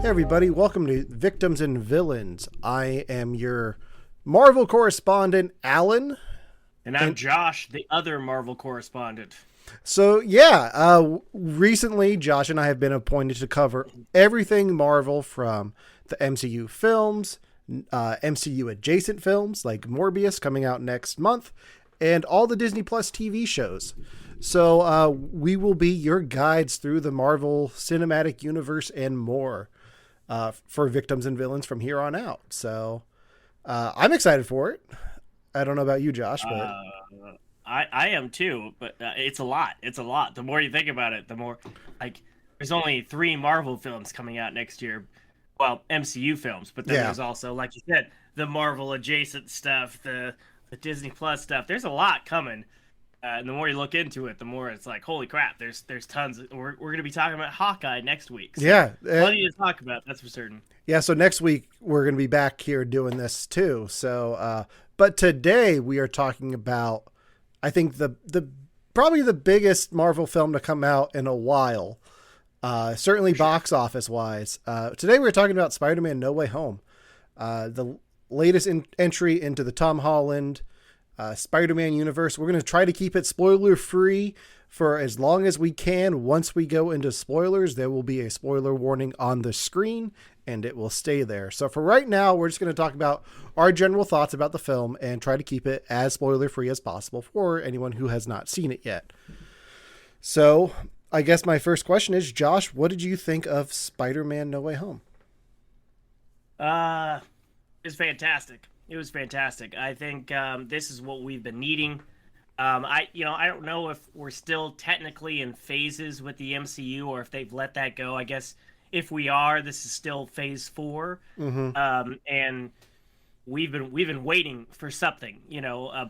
Hey everybody, welcome to Victims and Villains. I am your Marvel correspondent, Alan. And I'm And Josh, the other Marvel correspondent. recently Josh and I have been appointed to cover everything Marvel from the MCU films, MCU adjacent films like Morbius coming out next month, and all the Disney Plus TV shows. So we will be your guides through the Marvel Cinematic Universe and more. For Victims and Villains from here on out. So I'm excited for it. I don't know about you, Josh, but Uh, I am too, but it's a lot. It's a lot. The more you think about it, the more like there's only 3 Marvel films coming out next year. Well, MCU films, but then yeah, there's also, like you said, the Marvel adjacent stuff, the Disney Plus stuff. There's a lot coming. And the more you look into it, the more it's like, holy crap! There's tons. We're gonna be talking about Hawkeye next week, so yeah, plenty to talk about. That's for certain. yeah. So next week we're going to be back here doing this too. But today we are talking about, I think the probably the biggest Marvel film to come out in a while. Certainly For sure. box office wise. Today we're talking about Spider-Man: No Way Home, the latest entry into the Tom Holland Spider-Man universe. We're going to try to keep it spoiler free for as long as we can. Once we go into spoilers, there will be a spoiler warning on the screen and it will stay there. So for right now, we're just going to talk about our general thoughts about the film and try to keep it as spoiler free as possible for anyone who has not seen it yet. So I guess my first question is, Josh, what did you think of Spider-Man No Way Home? Uh, it's fantastic. It was fantastic. I think this is what we've been needing. I don't know if we're still technically in phases with the MCU or if they've let that go. I guess if we are, this is still Phase 4, Mm-hmm. and we've been waiting for something.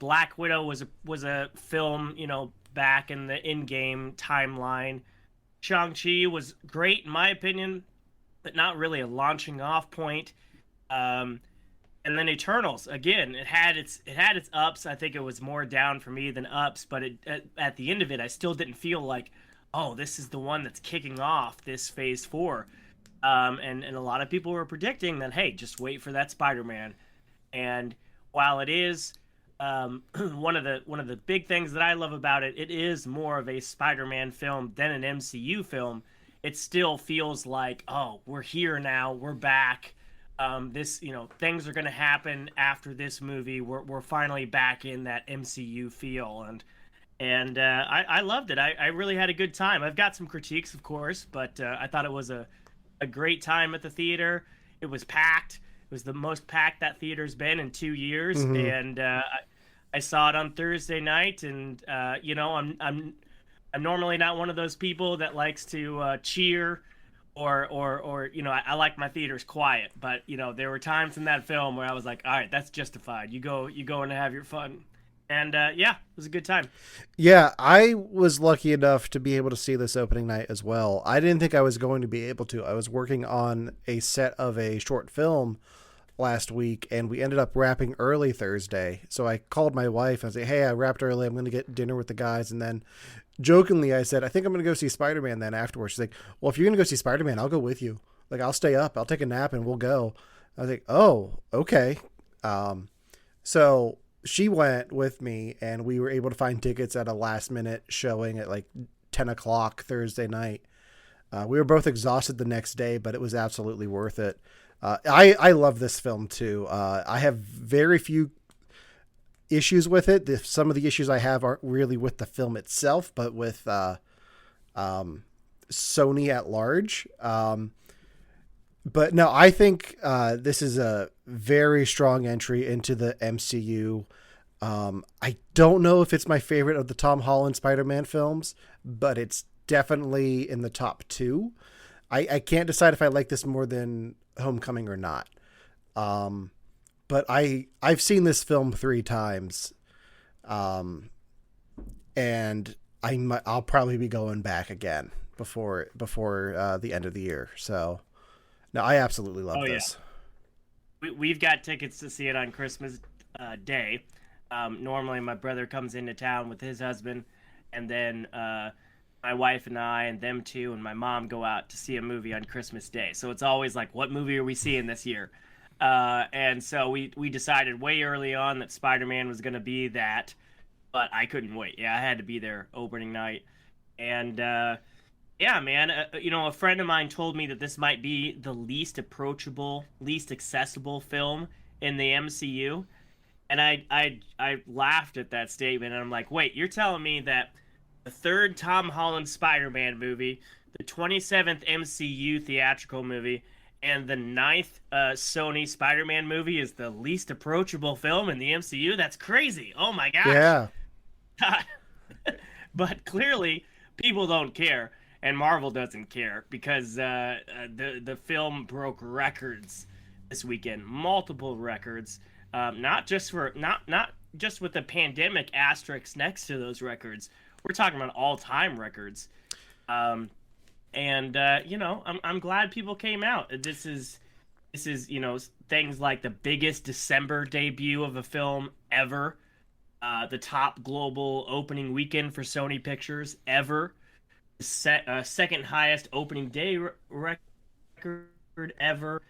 Black Widow was a film. Back in the in-game timeline. Shang-Chi was great in my opinion, but not really a launching off point. Um, and then Eternals again. It had its ups. I think it was more down for me than ups, but at the end of it, I still didn't feel like, oh, this is the one that's kicking off this Phase 4. And a lot of people were predicting that, hey, just wait for that Spider-Man. And while it is one of the big things that I love about it, it is more of a Spider-Man film than an MCU film. It still feels like, oh, we're here now, we're back. Things are going to happen after this movie. We're finally back in that MCU feel, and I loved it. I really had a good time. I've got some critiques, of course, but I thought it was a great time at the theater. It was packed. It was the most packed that theater's been in 2 years, Mm-hmm. and I saw it on Thursday night. And I'm normally not one of those people that likes to cheer or I like my theaters quiet, but there were times in that film where I was like, all right, that's justified. You go and have your fun, and yeah, it was a good time. Yeah, I was lucky enough to be able to see this opening night as well. I didn't think I was going to be able to. I was working on a set of a short film last week and we ended up wrapping early Thursday. So I called my wife and I said, "Hey, I wrapped early. I'm going to get dinner with the guys." And then jokingly I said, "I think I'm going to go see Spider-Man then afterwards." She's like, "Well, if you're going to go see Spider-Man, I'll go with you. Like I'll stay up. I'll take a nap and we'll go." I was like, "Oh, okay." Um so she went with me and we were able to find tickets at a last minute showing at like 10 o'clock Thursday night. We were both exhausted the next day, but it was absolutely worth it. I love this film too. I have very few issues with it. Some of the issues I have aren't really with the film itself, but with Sony at large. But no, I think this is a very strong entry into the MCU. I don't know if it's my favorite of the Tom Holland Spider-Man films, but it's definitely in the top two. I can't decide if I like this more than Homecoming or not. Um, but I've seen this film 3 times, um, and I'll probably be going back again before the end of the year. So no, I absolutely love Oh yeah, this. we've got tickets to see it on Christmas Day. Normally, my brother comes into town with his husband, and then my wife and I and them two and my mom go out to see a movie on Christmas Day. So it's always like, what movie are we seeing this year? And so we decided way early on that Spider-Man was going to be that, but I couldn't wait. Yeah, I had to be there opening night. And yeah, man, a friend of mine told me that this might be the least approachable, least accessible film in the MCU. And I laughed at that statement, and I'm like, wait, you're telling me that the third Tom Holland Spider-Man movie, the 27th MCU theatrical movie, and the ninth Sony Spider-Man movie is the least approachable film in the MCU? That's crazy. Oh my gosh. Yeah. But clearly, people don't care, and Marvel doesn't care because the film broke records this weekend, multiple records. Not just with the pandemic asterisk next to those records. We're talking about all-time records. I'm glad people came out. This is things like the biggest December debut of a film ever, the top global opening weekend for Sony Pictures ever, second highest opening day record ever.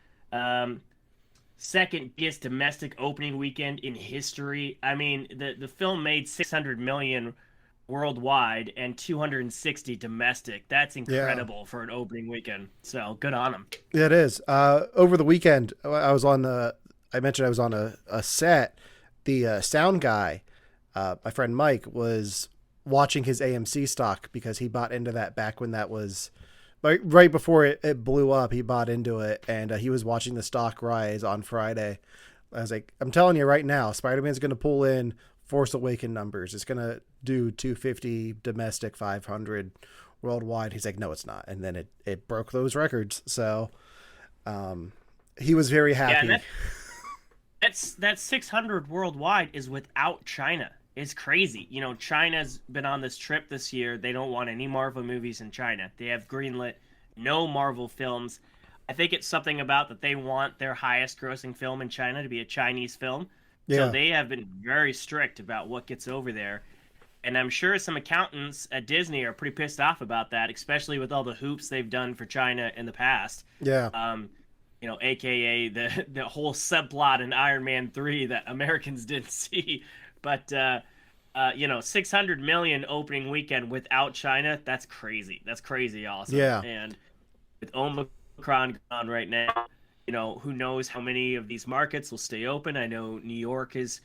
Second biggest domestic opening weekend in history. I mean, the film made $600 million worldwide and 260 domestic. That's incredible for an opening weekend. So good on them. Yeah, it is. Over the weekend, I mentioned I was on a set. The sound guy, my friend Mike, was watching his AMC stock because he bought into that back when that was right before it blew up. He bought into it, and he was watching the stock rise on Friday. I was like, I'm telling you right now, Spider-Man's going to pull in Force Awakens numbers. It's going to do 250 domestic, 500 worldwide. He's like, no, it's not. And then it broke those records. So he was very happy. Yeah, that 600 worldwide is without China. It's crazy. China's been on this trip this year. They don't want any Marvel movies in China. They have greenlit no Marvel films. I think it's something about that they want their highest grossing film in China to be a Chinese film. Yeah. So they have been very strict about what gets over there. And I'm sure some accountants at Disney are pretty pissed off about that, especially with all the hoops they've done for China in the past. Yeah. AKA the whole subplot in Iron Man 3 that Americans didn't see. But 600 million opening weekend without China, that's crazy. That's crazy awesome. Yeah. And with Omicron gone right now, who knows how many of these markets will stay open. I know New York is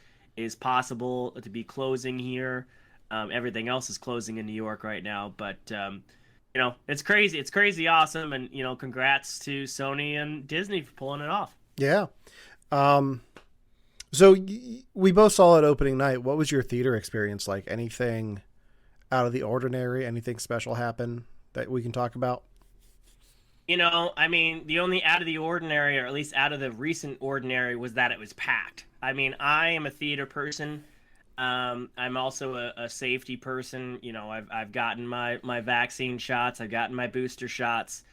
possible to be closing here. Everything else is closing in New York right now, but it's crazy. It's crazy awesome, and congrats to Sony and Disney for pulling it off. Yeah. So we both saw it opening night. What was your theater experience like? Anything out of the ordinary? Anything special happen that we can talk about? The only out of the ordinary, or at least out of the recent ordinary, was that it was packed. I mean, I am a theater person. I'm also a safety person. I've gotten my vaccine shots. I've gotten my booster shots.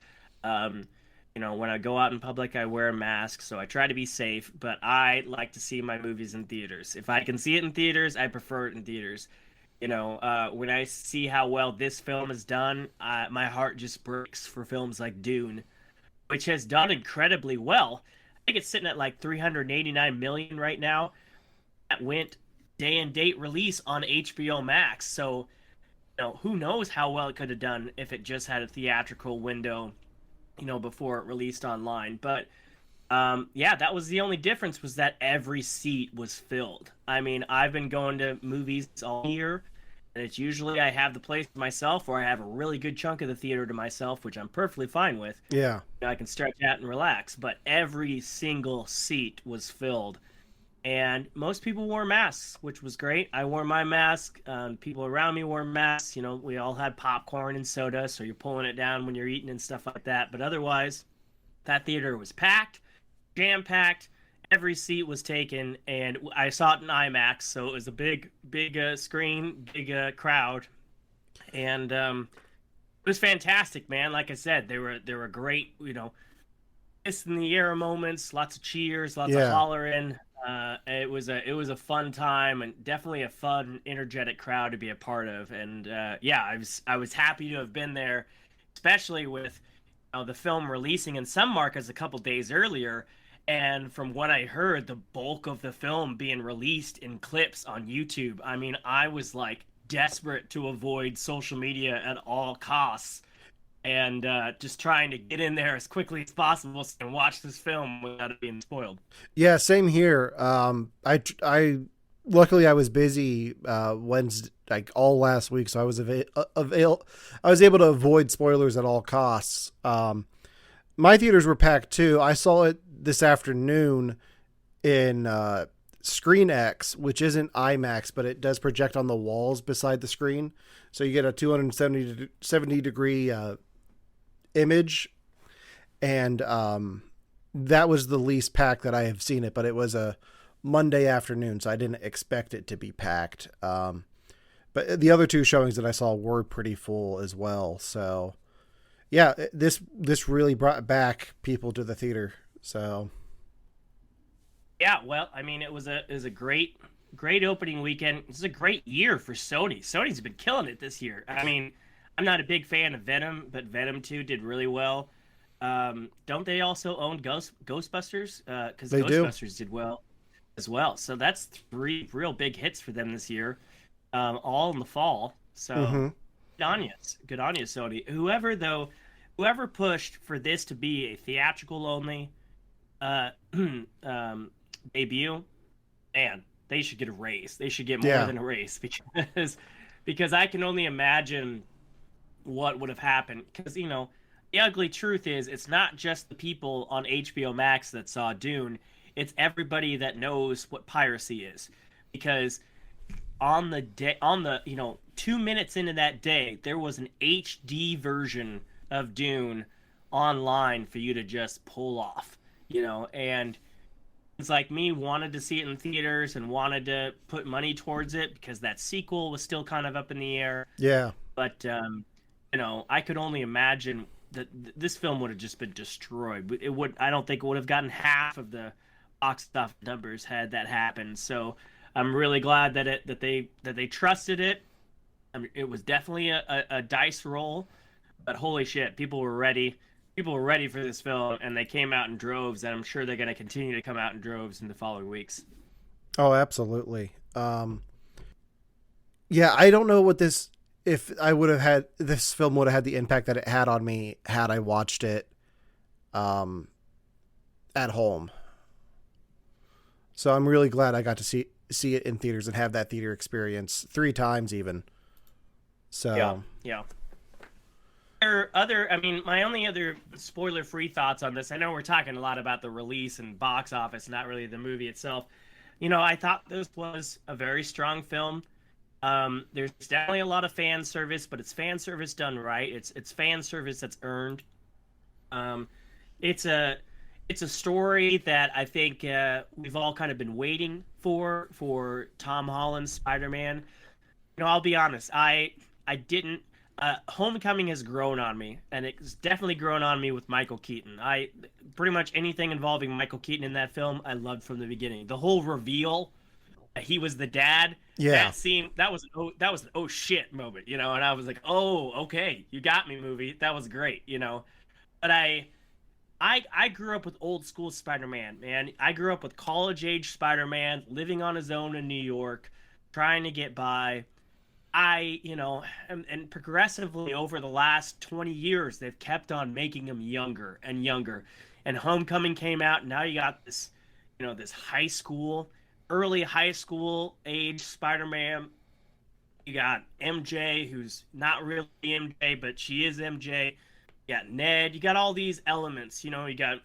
When I go out in public, I wear a mask, so I try to be safe, but I like to see my movies in theaters. If I can see it in theaters, I prefer it in theaters. When I see how well this film is done, my heart just breaks for films like Dune, which has done incredibly well. I think it's sitting at like 389 million right now. That went day and date release on HBO Max. So, who knows how well it could have done if it just had a theatrical window, before it released online. But that was the only difference, was that every seat was filled. I mean, I've been going to movies all year, and it's usually I have the place to myself, or I have a really good chunk of the theater to myself, which I'm perfectly fine with. Yeah. I can stretch out and relax, but every single seat was filled. And most people wore masks, which was great. I wore my mask. People around me wore masks. We all had popcorn and soda, so you're pulling it down when you're eating and stuff like that. But otherwise, that theater was packed, jam-packed. Every seat was taken, and I saw it in IMAX, so it was a big screen, big crowd. And it was fantastic, man. Like I said, there were great, fist in the air moments, lots of cheers, lots of hollering. It was a fun time and definitely a fun, energetic crowd to be a part of. And yeah, I was happy to have been there, especially with the film releasing in some markets a couple days earlier. And from what I heard, the bulk of the film being released in clips on YouTube. I mean, I was like desperate to avoid social media at all costs and just trying to get in there as quickly as possible and watch this film without it being spoiled. Yeah, same here. I luckily I was busy Wednesday, like all last week, so I was able to avoid spoilers at all costs. My theaters were packed too. I saw it this afternoon in Screen X, which isn't IMAX, but it does project on the walls beside the screen, so you get a 270 degree image, and that was the least packed that I have seen it, but it was a Monday afternoon, so I didn't expect it to be packed. But the other two showings that I saw were pretty full as well. So yeah, this really brought back people to the theater. So Yeah, well, I mean, it was a great opening weekend. It's a great year for Sony. Sony's been killing it this year. I mean, I'm not a big fan of Venom, but Venom 2 did really well. Don't they also own Ghostbusters? Because they do. Ghostbusters did well as well. So that's three real big hits for them this year, all in the fall. So Mm-hmm. good on you, Sony. Whoever pushed for this to be a theatrical only uh, debut, man, they should get a raise. They should get more Yeah. than a raise because I can only imagine what would have happened. Because the ugly truth is, it's not just the people on HBO Max that saw Dune. It's everybody that knows what piracy is. Because on the day, 2 minutes into that day, there was an HD version of Dune online for you to just pull off. And it's like me wanted to see it in theaters and wanted to put money towards it because that sequel was still kind of up in the air. Yeah. But I could only imagine that this film would have just been destroyed. I don't think it would have gotten half of the box office numbers had that happened. So I'm really glad that they trusted it. I mean, it was definitely a dice roll, but holy shit, people were ready. People were ready for this film, and they came out in droves, and I'm sure they're going to continue to come out in droves in the following weeks. Oh, absolutely. Yeah, I don't know if I would have had this film would have had the impact that it had on me had I watched it at home. So I'm really glad I got to see it in theaters and have that theater experience 3 times even. So Yeah. My only other spoiler-free thoughts on this. I know we're talking a lot about the release and box office, not really the movie itself. I thought this was a very strong film. There's definitely a lot of fan service, but it's fan service done right. It's fan service that's earned. It's a story that I think we've all kind of been waiting for Tom Holland-Spiderman. I'll be honest. I didn't. Homecoming has grown on me, and it's definitely grown on me with Michael Keaton. I pretty much anything involving Michael Keaton in that film, I loved from the beginning. The whole reveal that he was the dad, that scene, that was an oh shit moment, and I was like, oh okay, you got me, movie. That was great, But I grew up with old school Spider-Man, man. I grew up with college age Spider-Man, living on his own in New York, trying to get by. And progressively over the last 20 years, they've kept on making him younger and younger. And Homecoming came out, and now you got this, this early high school age Spider-Man. You got MJ, who's not really MJ, but she is MJ. You got Ned. You got all these elements. You got,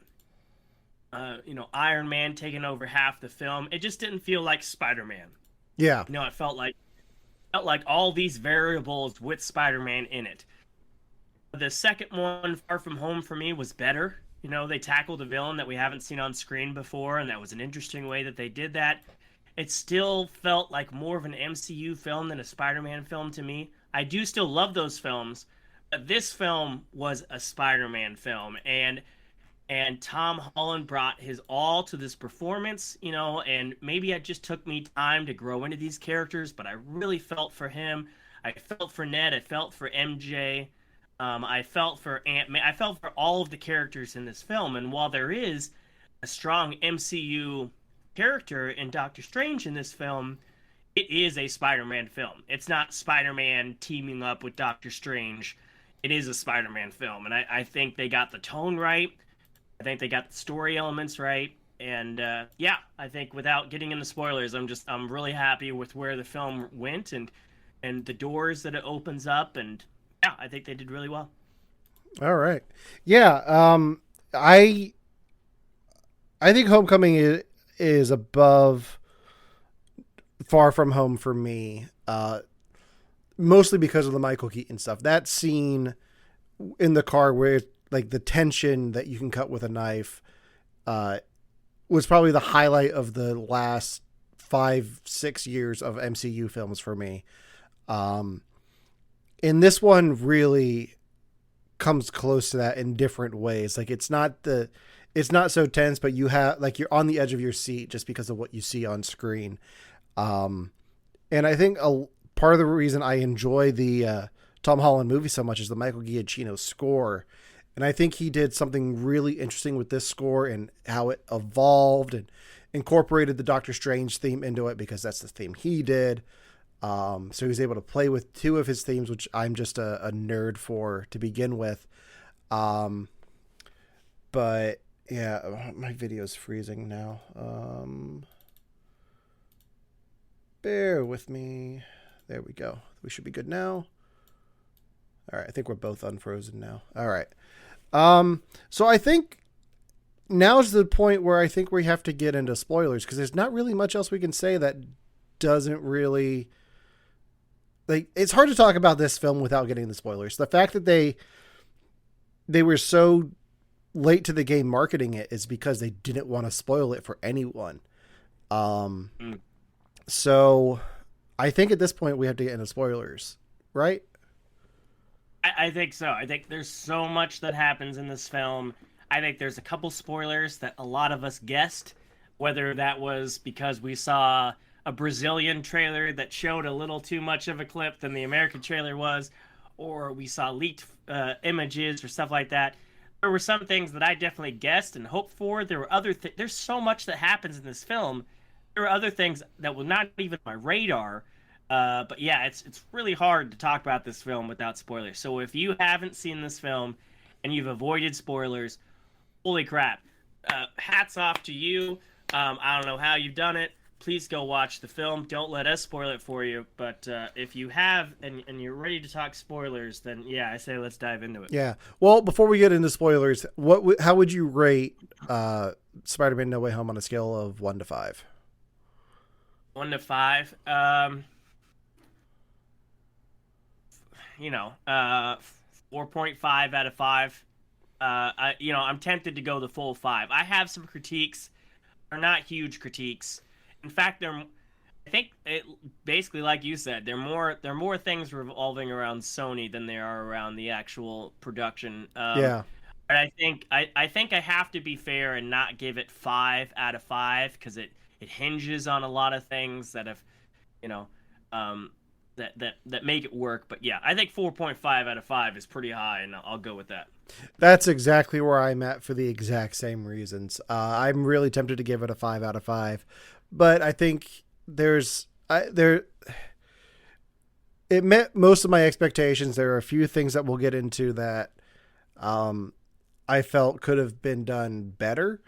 Iron Man taking over half the film. It just didn't feel like Spider-Man. Yeah. It felt like all these variables with Spider-Man in it. The second one, Far From Home, for me was better. They tackled a villain that we haven't seen on screen before, and that was an interesting way that they did that. It still felt like more of an MCU film than a Spider-Man film to me. I do still love those films, but this film was a Spider-Man film, and and Tom Holland brought his all to this performance, and maybe it just took me time to grow into these characters, but I really felt for him. I felt for Ned. I felt for MJ. I felt for Aunt May. I felt for all of the characters in this film. And while there is a strong MCU character in Doctor Strange in this film, it is a Spider-Man film. It's not Spider-Man teaming up with Doctor Strange. It is a Spider-Man film. And I think they got the tone right. I think they got the story elements right. And yeah, I think without getting into spoilers, I'm really happy with where the film went and the doors that it opens up, and yeah, I think they did really well. All right. Yeah. I think Homecoming is above Far From Home for me. Mostly because of the Michael Keaton stuff. That scene in the car where like the tension that you can cut with a knife, was probably the highlight of the last 5-6 years of MCU films for me. And this one really comes close to that in different ways. Like it's not so tense, but you have like, you're on the edge of your seat just because of what you see on screen. And I think part of the reason I enjoy the Tom Holland movie so much is the Michael Giacchino score. And I think he did something really interesting with this score and how it evolved and incorporated the Doctor Strange theme into it, because that's the theme he did. So he was able to play with two of his themes, which I'm just a nerd for to begin with. But yeah, my video's freezing now. Bear with me. There we go. We should be good now. All right. I think we're both unfrozen now. All right. So I think now's the point where I think we have to get into spoilers, because there's not really much else we can say that doesn't really, like, it's hard to talk about this film without getting the spoilers. The fact that they were so late to the game marketing it is because they didn't want to spoil it for anyone. So I think at this point we have to get into spoilers, right? I think so. I think there's so much that happens in this film. I think there's a couple spoilers that a lot of us guessed, whether that was because we saw a Brazilian trailer that showed a little too much of a clip than the American trailer was, or we saw leaked images or stuff like that. There were some things that I definitely guessed and hoped for. There were other there's so much that happens in this film. There were other things that were not even on my radar. But yeah, it's really hard to talk about this film without spoilers. So if you haven't seen this film and you've avoided spoilers, holy crap. Hats off to you. I don't know how you've done it. Please go watch the film. Don't let us spoil it for you. But if you have and you're ready to talk spoilers, then yeah, I say let's dive into it. Yeah. Well, before we get into spoilers, how would you rate Spider-Man No Way Home on a scale of 1 to 5? 1 to 5. 4.5 out of 5. I'm tempted to go the full 5. I have some critiques. They're not huge critiques. In fact, I think basically like you said, they're more things revolving around Sony than they are around the actual production. Yeah. But I think I have to be fair and not give it 5 out of 5 because it hinges on a lot of things that have, that make it work. But yeah, I think 4.5 out of 5 is pretty high, and I'll go with that. That's exactly where I'm at for the exact same reasons. I'm really tempted to give it a 5 out of 5, but I think it met most of my expectations. There are a few things that we'll get into that I felt could have been done better.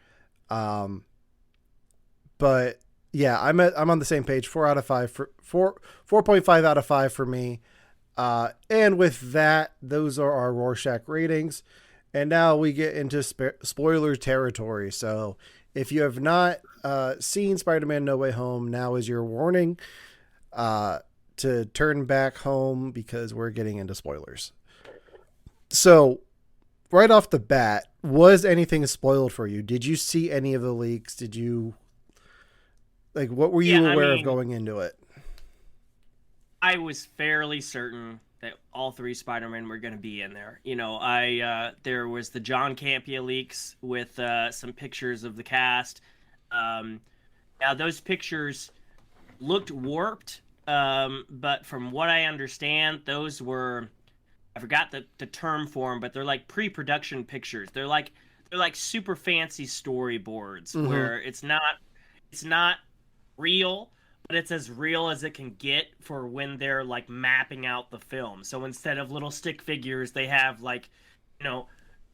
But yeah, I'm on the same page. 4 out of 5 for 4.5 out of 5 for me. And with that, those are our Rorschach ratings. And now we get into spoiler territory. So if you have not seen Spider-Man No Way Home, now is your warning to turn back home because we're getting into spoilers. So right off the bat, was anything spoiled for you? Did you see any of the leaks? Did you... what were you aware of going into it? I was fairly certain that all three Spider-Man were going to be in there. There was the John Campea leaks with some pictures of the cast. Now those pictures looked warped, but from what I understand, those were, I forgot the term for them, but they're like pre-production pictures. They're like super fancy storyboards where it's not real, but it's as real as it can get for when they're like mapping out the film. So instead of little stick figures, they have like,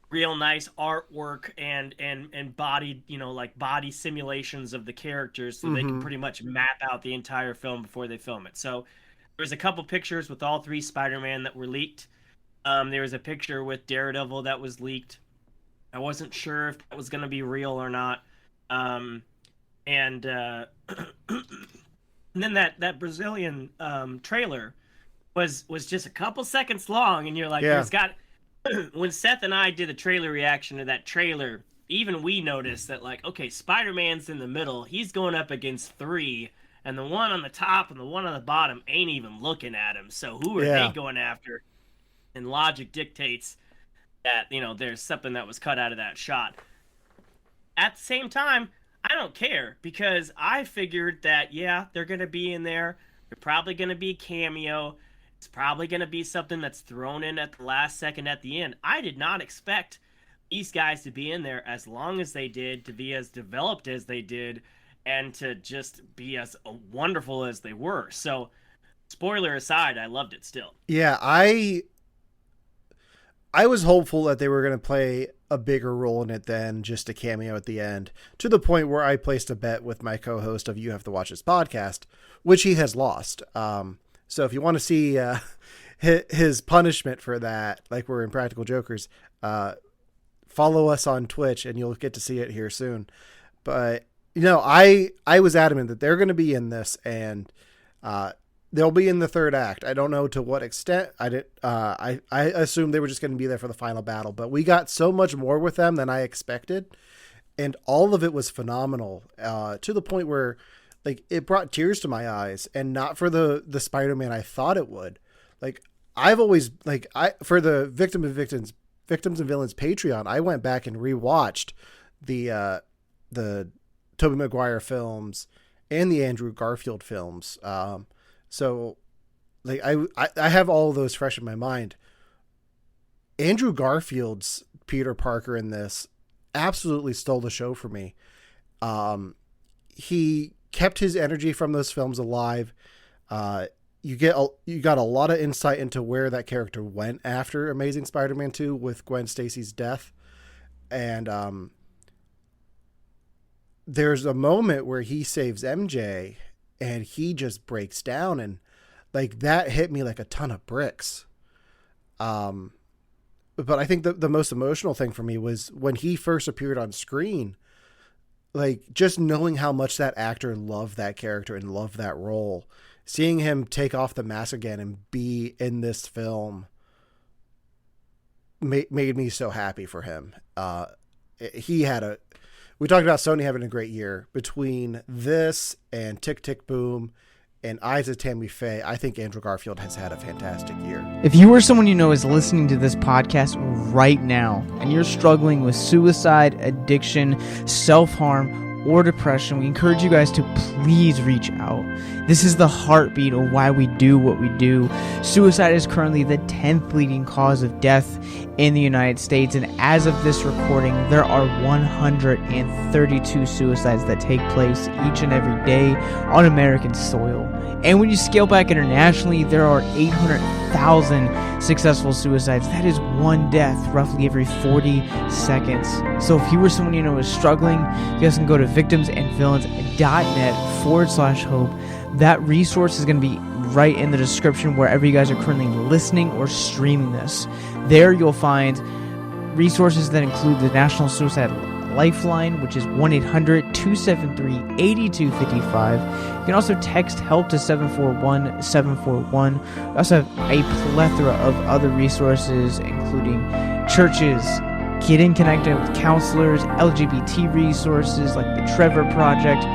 real nice artwork and body, like body simulations of the characters, so they can pretty much map out the entire film before they film it. So there's a couple pictures with all three Spider-Man that were leaked. There was a picture with Daredevil that was leaked. I wasn't sure if that was going to be real or not. And then that Brazilian trailer was just a couple seconds long, and you're like, yeah. There's got. When Seth and I did the trailer reaction to that trailer, even we noticed that, like, okay, Spider-Man's in the middle. He's going up against three, and the one on the top and the one on the bottom ain't even looking at him. So who are they going after? And logic dictates that, there's something that was cut out of that shot. At the same time, I don't care, because I figured that, they're going to be in there. They're probably going to be a cameo. It's probably going to be something that's thrown in at the last second at the end. I did not expect these guys to be in there as long as they did, to be as developed as they did, and to just be as wonderful as they were. So, spoiler aside, I loved it still. Yeah, I was hopeful that they were going to play a bigger role in it than just a cameo at the end, to the point where I placed a bet with my co-host of You Have to Watch This podcast, which he has lost. So if you want to see his punishment for that, like we're in Practical Jokers, follow us on Twitch and you'll get to see it here soon. But, I was adamant that they're going to be in this, and they'll be in the third act. I don't know to what extent. I assumed they were just going to be there for the final battle, but we got so much more with them than I expected. And all of it was phenomenal, to the point where, like, it brought tears to my eyes, and not for the Spider-Man I thought it would. Like, I've always, like, for the Victims and Villains Patreon, I went back and rewatched the Tobey-Maguire films and the Andrew Garfield films. So, like, I have all of those fresh in my mind. Andrew Garfield's Peter Parker in this absolutely stole the show for me. He kept his energy from those films alive. You got a lot of insight into where that character went after Amazing Spider-Man 2 with Gwen Stacy's death. And there's a moment where he saves MJ and he just breaks down, and like that hit me like a ton of bricks. But I think the most emotional thing for me was when he first appeared on screen. Like, just knowing how much that actor loved that character and loved that role, seeing him take off the mask again and be in this film made me so happy for him. We talked about Sony having a great year. Between this and Tick, Tick, Boom and Eyes of Tammy Faye, I think Andrew Garfield has had a fantastic year. If you or someone you know is listening to this podcast right now and you're struggling with suicide, addiction, self-harm, or depression, we encourage you guys to please reach out. This is the heartbeat of why we do what we do. Suicide is currently the 10th leading cause of death in the United States, and as of this recording, there are 132 suicides that take place each and every day on American soil. And when you scale back internationally, there are 800,000 successful suicides. That is one death roughly every 40 seconds. So if you or someone you know is struggling, you guys can go to victimsandvillains.net/hope. That resource is going to be right in the description wherever you guys are currently listening or streaming this. There you'll find resources that include the National Suicide Lifeline, which is 1-800-273-8255. You can also text HELP to 741-741. We also have a plethora of other resources, including churches, getting connected with counselors, LGBT resources like the Trevor Project,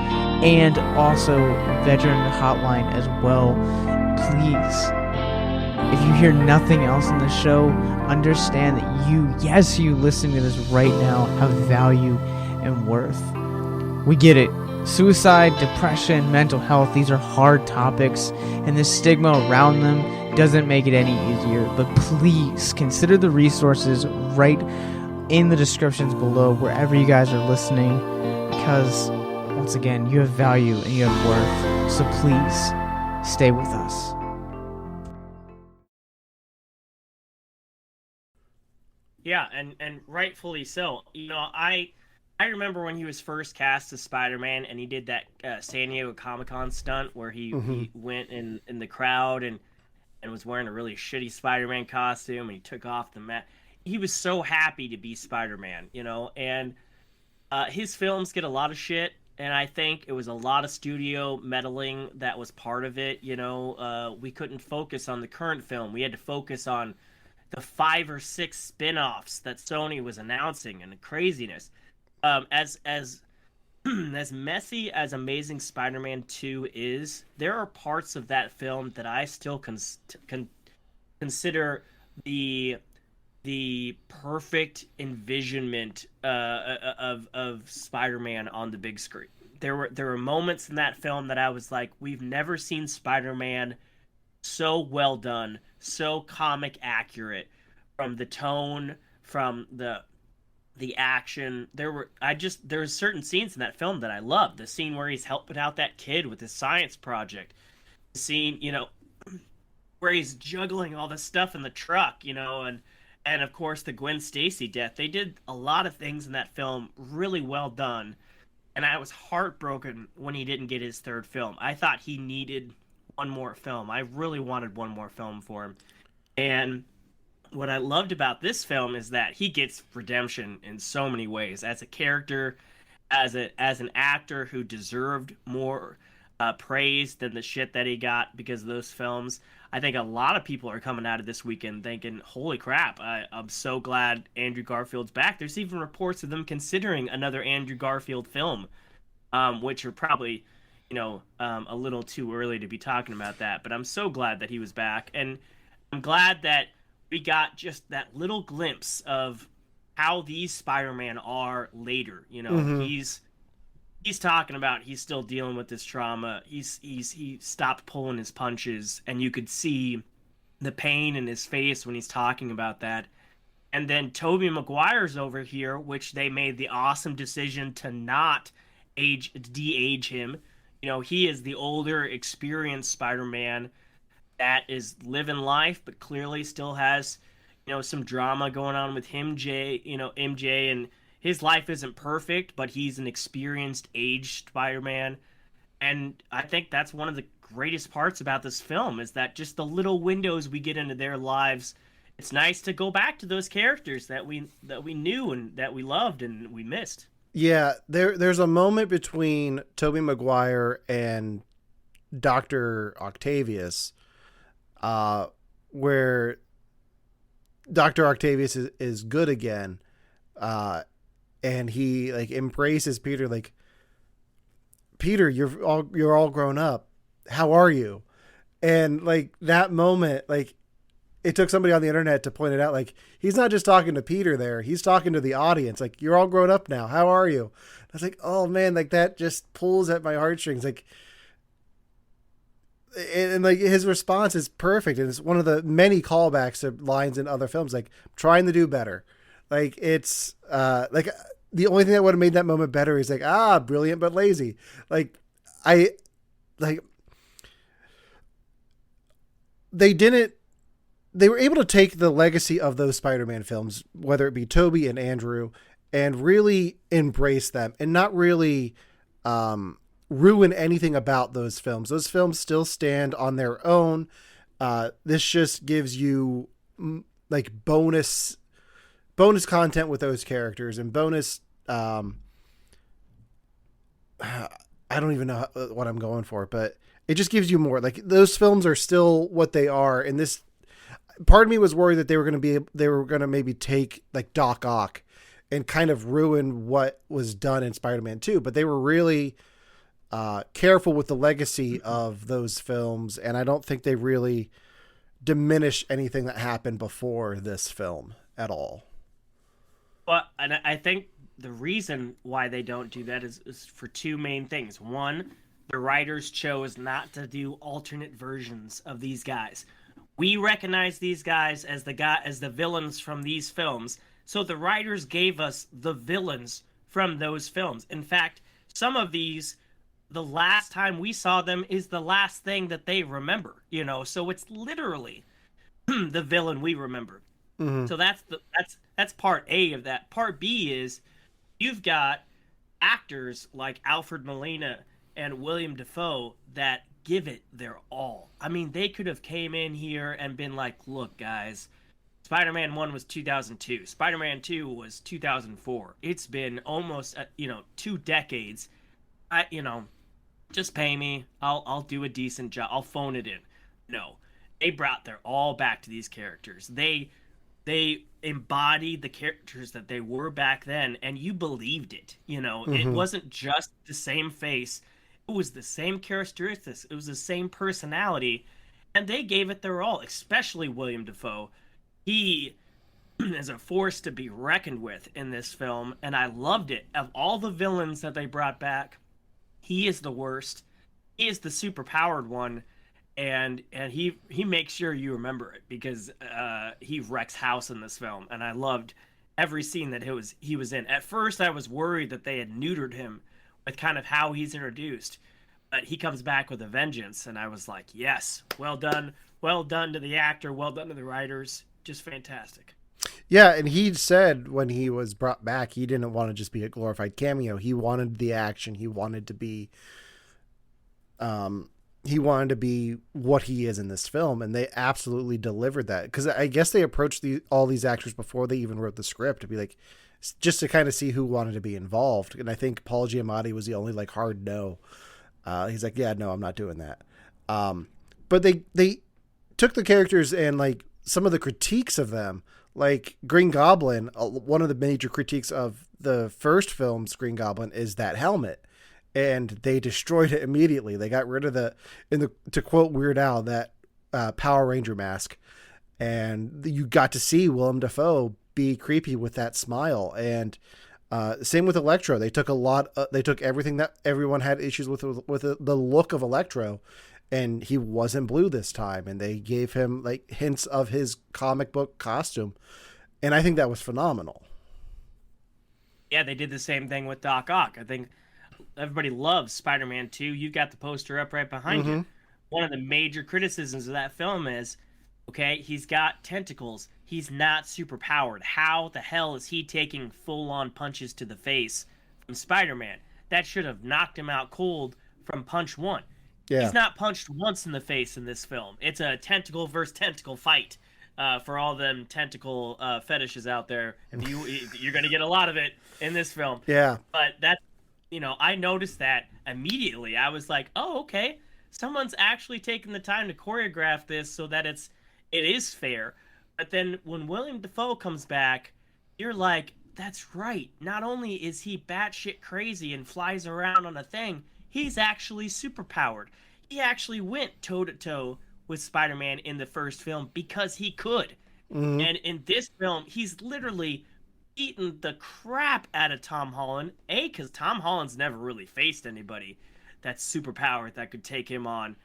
and also veteran hotline as well. Please If you hear nothing else in the show, understand that you listening to this right now, have value and worth. We get it. Suicide, depression, mental health, these are hard topics, and the stigma around them doesn't make it any easier. But please consider the resources right in the descriptions below, wherever you guys are listening, because once again, you have value and you have worth. So please stay with us. Yeah, and rightfully so. You know, I remember when he was first cast as Spider-Man, and he did that San Diego Comic-Con stunt where he went in the crowd and was wearing a really shitty Spider-Man costume, and he took off the mask. He was so happy to be Spider-Man, you know, and his films get a lot of shit, and I think it was a lot of studio meddling that was part of it. You know, we couldn't focus on the current film. We had to focus on the 5 or 6 spin-offs that Sony was announcing, and the craziness. As messy as Amazing Spider-Man 2 is, there are parts of that film that I still consider the perfect envisionment of Spider-Man on the big screen. There were moments in that film that I was like, we've never seen Spider-Man so well done, so comic accurate, from the tone, from the action. There were certain scenes in that film that I loved. The scene where he's helping out that kid with his science project. The scene, you know, where he's juggling all the stuff in the truck, you know, and of course the Gwen Stacy death. They did a lot of things in that film really well done, and I was heartbroken when he didn't get his 3rd film. I thought he needed one more film. I really wanted one more film for him. And what I loved about this film is that he gets redemption in so many ways, as a character, as an actor who deserved more praise than the shit that he got because of those films. I think a lot of people are coming out of this weekend thinking, holy crap, I'm so glad Andrew Garfield's back. There's even reports of them considering another Andrew Garfield film, which are probably, you know, a little too early to be talking about that. But I'm so glad that he was back, and I'm glad that we got just that little glimpse of how these Spider-Man are later. You know, he's talking about he's still dealing with this trauma. He stopped pulling his punches, and you could see the pain in his face when he's talking about that. And then Tobey Maguire's over here, which they made the awesome decision to not de-age him. You know, he is the older, experienced Spider-Man that is living life, but clearly still has, you know, some drama going on with MJ, and his life isn't perfect, but he's an experienced, aged Spider-Man. And I think that's one of the greatest parts about this film, is that just the little windows we get into their lives. It's nice to go back to those characters that we knew and that we loved and we missed. Yeah, there's a moment between Tobey Maguire and Dr. Octavius where Dr. Octavius is good again, and he like embraces Peter, like, Peter, you're all grown up. How are you? And like that moment, like, it took somebody on the internet to point it out. Like, he's not just talking to Peter there. He's talking to the audience. Like, you're all grown up now. How are you? I was like, oh man, like that just pulls at my heartstrings. Like, and like his response is perfect. And it's one of the many callbacks to lines in other films. Like, I'm trying to do better. Like, it's like the only thing that would have made that moment better is like, brilliant, but lazy. Like, they were able to take the legacy of those Spider-Man films, whether it be Tobey and Andrew, and really embrace them and not really ruin anything about those films. Those films still stand on their own. This just gives you like bonus content with those characters and bonus. I don't even know what I'm going for, but it just gives you more. Like, those films are still what they are. And this, part of me was worried that they were going to maybe take like doc-ock and kind of ruin what was done in Spider-Man 2, but they were really careful with the legacy of those films. And I don't think they really diminish anything that happened before this film at all. But and I think the reason why they don't do that is for two main things. One, the writers chose not to do alternate versions of these guys. We recognize these guys as the villains from these films, so the writers gave us the villains from those films. In fact, some of these, the last time we saw them is the last thing that they remember, so it's literally the villain we remember. Mm-hmm. So that's part A of that. Part B is you've got actors like Alfred Molina and Willem Dafoe that give it their all. I mean, they could have came in here and been like, look, guys, Spider-Man 1 was 2002. Spider-Man 2 was 2004. It's been almost, 2 decades. Just pay me. I'll do a decent job. I'll phone it in. No. They brought their all back to these characters. They embodied the characters that they were back then, and you believed it. Mm-hmm. It wasn't just the same face. It was the same characteristics. It was the same personality, and they gave it their all, especially Willem Dafoe. He is a force to be reckoned with in this film, and I loved it. Of all the villains that they brought back, he is the worst. He is the superpowered one, and he makes sure you remember it because he wrecks house in this film, and I loved every scene that he was in. At first, I was worried that they had neutered him with kind of how he's introduced, but he comes back with a vengeance, and I was like, yes, well done to the actor, well done to the writers, just fantastic. Yeah, and he said when he was brought back, he didn't want to just be a glorified cameo. He wanted the action. He wanted to be what he is in this film, and they absolutely delivered that. Because I guess they approached all these actors before they even wrote the script to be like, just to kind of see who wanted to be involved. And I think Paul Giamatti was the only like hard no. He's like, yeah, no, I'm not doing that. But they took the characters and like some of the critiques of them, like Green Goblin. One of the major critiques of the first film's Green Goblin is that helmet, and they destroyed it immediately. They got rid of to quote Weird Al, that Power Ranger mask, and you got to see Willem Dafoe be creepy with that smile. And same with Electro. They took they took everything that everyone had issues with the look of Electro, and he wasn't blue this time, and they gave him like hints of his comic book costume, and I think that was phenomenal. Yeah, they did the same thing with Doc-Ock. I think everybody loves Spider-Man 2. You've got the poster up right behind you. One of the major criticisms of that film is, okay, he's got tentacles. He's not super powered. How the hell is he taking full-on punches to the face from Spider-Man? That should have knocked him out cold from punch 1. Yeah. He's not punched once in the face in this film. It's a tentacle versus tentacle fight. For all them tentacle fetishes out there, you're going to get a lot of it in this film. Yeah. But that's, I noticed that immediately. I was like, oh, okay. Someone's actually taken the time to choreograph this so that it is fair. But then when Willem Dafoe comes back, you're like, that's right. Not only is he batshit crazy and flies around on a thing, he's actually superpowered. He actually went toe-to-toe with Spider-Man in the first film because he could. Mm-hmm. And in this film, he's literally beaten the crap out of Tom Holland. Because Tom Holland's never really faced anybody that's superpowered that could take him on,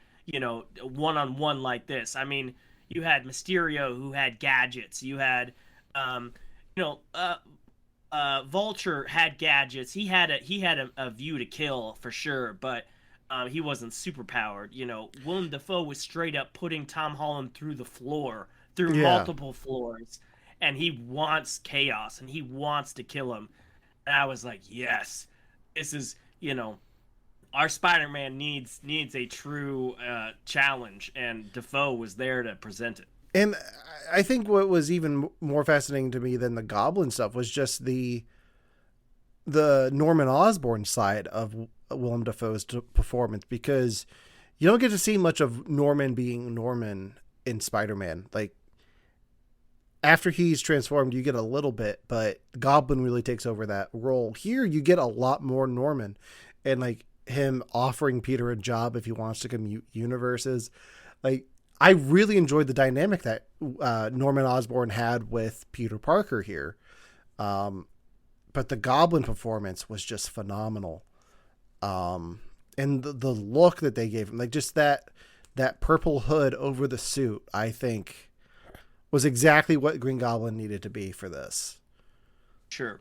one-on-one like this. I mean, you had Mysterio who had gadgets. You had, Vulture had gadgets. He had a view to kill for sure, but he wasn't super powered. Willem Dafoe was straight up putting Tom Holland through the floor, multiple floors, and he wants chaos and he wants to kill him. And I was like, yes, this is, our Spider-Man needs a true challenge, and Defoe was there to present it. And I think what was even more fascinating to me than the Goblin stuff was just the Norman Osborn side of Willem Dafoe's performance, because you don't get to see much of Norman being Norman in Spider-Man. Like, after he's transformed, you get a little bit, but Goblin really takes over that role. Here, you get a lot more Norman, and like him offering Peter a job if he wants to commute universes. Like, I really enjoyed the dynamic that Norman Osborn had with Peter Parker here. But the Goblin performance was just phenomenal. And the look that they gave him, like just that purple hood over the suit, I think was exactly what Green Goblin needed to be for this. Sure.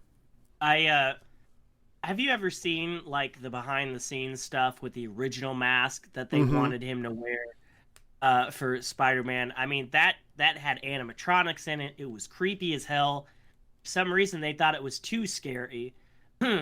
Have you ever seen like the behind the scenes stuff with the original mask that they wanted him to wear for Spider-Man? I mean, that had animatronics in it. It was creepy as hell. For some reason they thought it was too scary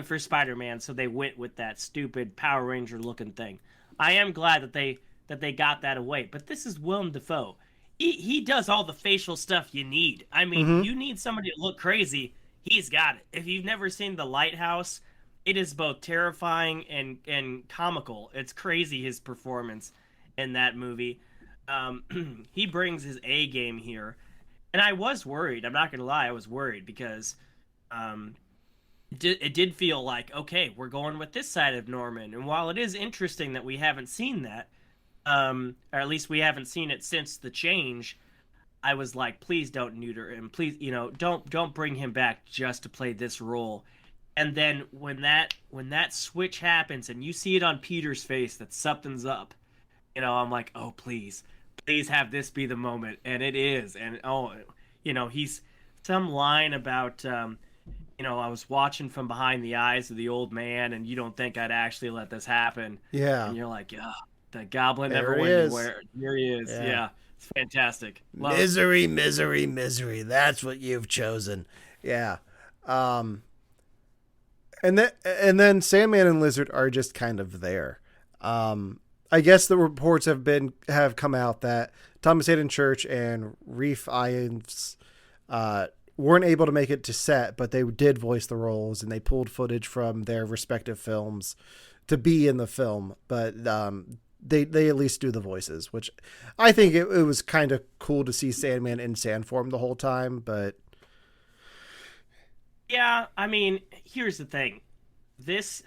for Spider-Man, so they went with that stupid Power Ranger looking thing. I am glad that they got that away. But this is Willem Dafoe. He does all the facial stuff you need. I mean, you need somebody to look crazy. He's got it. If you've never seen The Lighthouse, it is both terrifying and comical. It's crazy, his performance in that movie. He brings his A game here. And I was worried. I'm not going to lie. I was worried because it did feel like, okay, we're going with this side of Norman. And while it is interesting that we haven't seen that, or at least we haven't seen it since the change, I was like, please don't neuter him. Please, don't bring him back just to play this role. And then when that switch happens and you see it on Peter's face that something's up, I'm like, oh, please have this be the moment. And it is. And, he's some line about, I was watching from behind the eyes of the old man and you don't think I'd actually let this happen. Yeah. And you're like, yeah, the Goblin never went anywhere. Here he is. Yeah. It's fantastic. Misery, misery, misery. That's what you've chosen. Yeah. And then Sandman and Lizard are just kind of there. I guess the reports have come out that Thomas Hayden Church and Reef Ives weren't able to make it to set, but they did voice the roles and they pulled footage from their respective films to be in the film. But they at least do the voices, which I think it was kind of cool to see Sandman in sand form the whole time. But yeah, I mean, here's the thing. This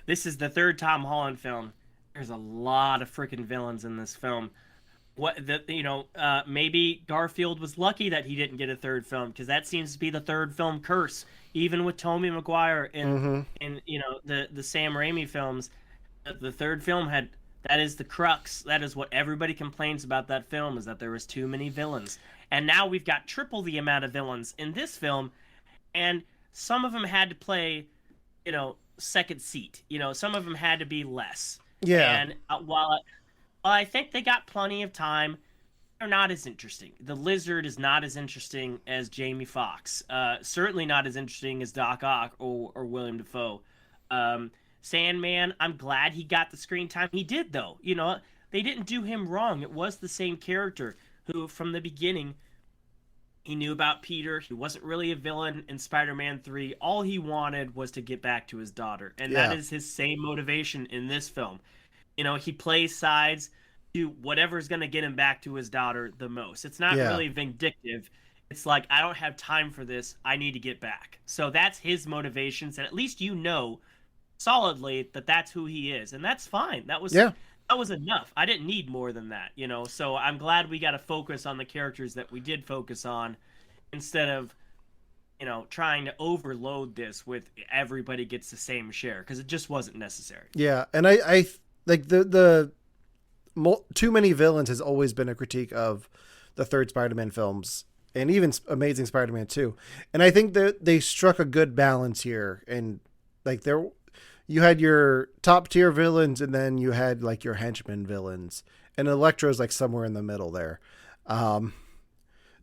is the third Tom Holland film. There's a lot of freaking villains in this film. Maybe Garfield was lucky that he didn't get a third film, because that seems to be the third film curse. Even with Tobey Maguire and the Sam Raimi films, the third film that is the crux. That is what everybody complains about that film, is that there was too many villains. And now we've got triple the amount of villains in this film, and some of them had to play, second seat. Some of them had to be less. Yeah. And while I think they got plenty of time, they're not as interesting. The Lizard is not as interesting as Jamie Foxx. Certainly not as interesting as Doc-Ock or Willem Dafoe. Sandman, I'm glad he got the screen time he did, though. They didn't do him wrong. It was the same character who, from the beginning, he knew about Peter. He wasn't really a villain in Spider-Man 3. All he wanted was to get back to his daughter. And that is his same motivation in this film. He plays sides to whatever's going to get him back to his daughter the most. It's not really vindictive. It's like, I don't have time for this. I need to get back. So that's his motivations. And at least solidly that that's who he is. And that's fine. That was enough. I didn't need more than that, So I'm glad we got to focus on the characters that we did focus on, instead of, trying to overload this with everybody gets the same share, because it just wasn't necessary. Yeah, and I like the too many villains has always been a critique of the third Spider-Man films, and even Amazing Spider-Man 2. And I think that they struck a good balance here, and like you had your top tier villains, and then you had like your henchman villains, and Electro's like somewhere in the middle there. So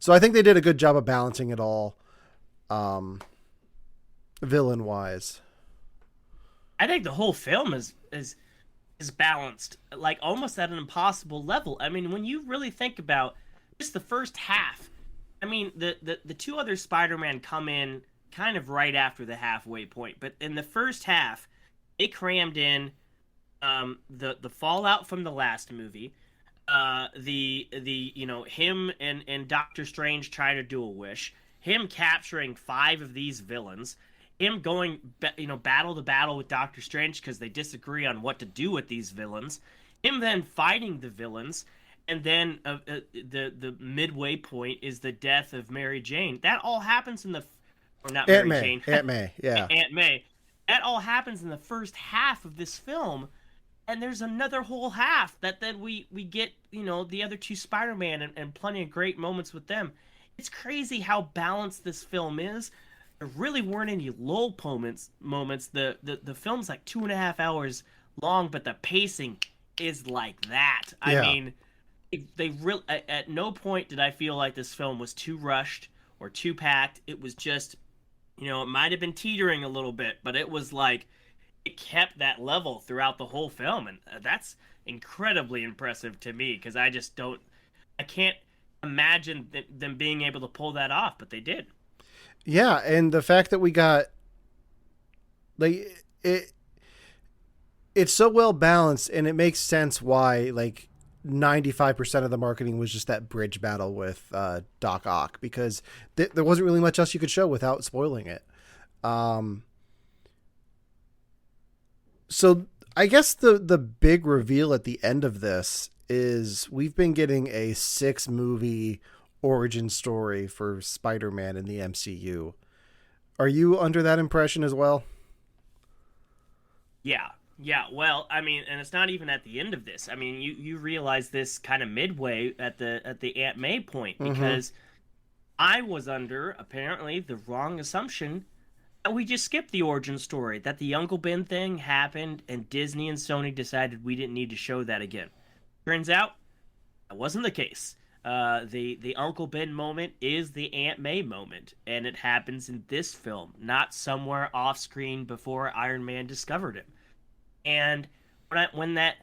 I think they did a good job of balancing it all, villain wise. I think the whole film is balanced, like almost at an impossible level. I mean, when you really think about just the first half, I mean, the two other Spider-Man come in kind of right after the halfway point, but in the first half, they crammed in the fallout from the last movie, him and Doctor Strange trying to do a wish, him capturing 5 of these villains, him going battle to battle with Doctor Strange because they disagree on what to do with these villains, him then fighting the villains, and then the midway point is the death of Mary Jane. That all happens in the, or not Mary Jane, Aunt May, yeah. Aunt May. That all happens in the first half of this film, and there's another whole half that then we get, the other two Spider-Man and plenty of great moments with them. It's crazy how balanced this film is. There really weren't any lull moments. The film's like 2.5 hours long, but the pacing is like that. Yeah. I mean, they really, at no point did I feel like this film was too rushed or too packed. It was just, it might have been teetering a little bit, but it was like, it kept that level throughout the whole film, and that's incredibly impressive to me, because I can't imagine them being able to pull that off, but they did. Yeah, and the fact that we got, like, it's so well balanced, and it makes sense why, like, 95% of the marketing was just that bridge battle with Doc-ock, because there wasn't really much else you could show without spoiling it. So I guess the big reveal at the end of this is we've been getting a 6-movie origin story for Spider-Man in the MCU. Are you under that impression as well? Yeah. Well, I mean, and it's not even at the end of this. I mean, you realize this kind of midway at the Aunt May point, because I was under apparently the wrong assumption that we just skipped the origin story, that the Uncle Ben thing happened and Disney and Sony decided we didn't need to show that again. Turns out that wasn't the case. The Uncle Ben moment is the Aunt May moment, and it happens in this film, not somewhere off screen before Iron Man discovered him. And I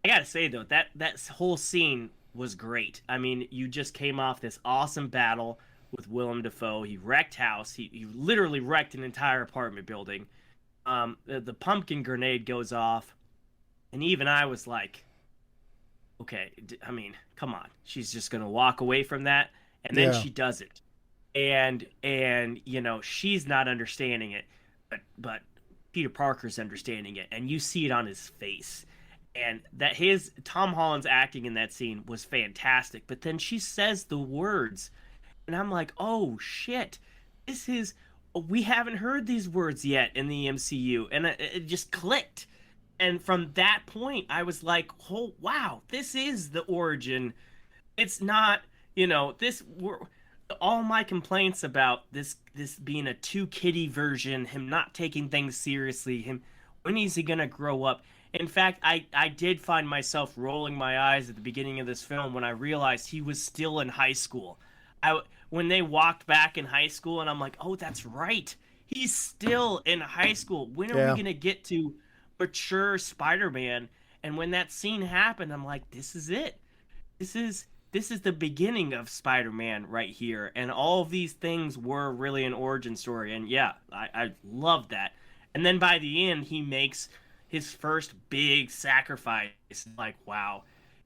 gotta say though, that whole scene was great. I mean, you just came off this awesome battle with Willem Dafoe. He wrecked house. He literally wrecked an entire apartment building. The pumpkin grenade goes off, and even I was like, okay, I mean, come on. She's just going to walk away from that, and then she does it. And she's not understanding it, but Peter Parker's understanding it, and you see it on his face. And that Tom Holland's acting in that scene was fantastic, but then she says the words, and I'm like, oh shit, we haven't heard these words yet in the MCU, and it just clicked. And from that point, I was like, oh wow, this is the origin. It's not, all my complaints about this being a too kiddie version, him not taking things seriously, when is he gonna grow up? In fact, I did find myself rolling my eyes at the beginning of this film when I realized he was still in high school. When they walked back in high school, and I'm like, oh, that's right. He's still in high school. When are we going to get to mature Spider-Man? And when that scene happened, I'm like, this is it. This is the beginning of Spider-Man right here. And all of these things were really an origin story. And yeah, I love that. And then by the end, he makes his first big sacrifice. Like, wow,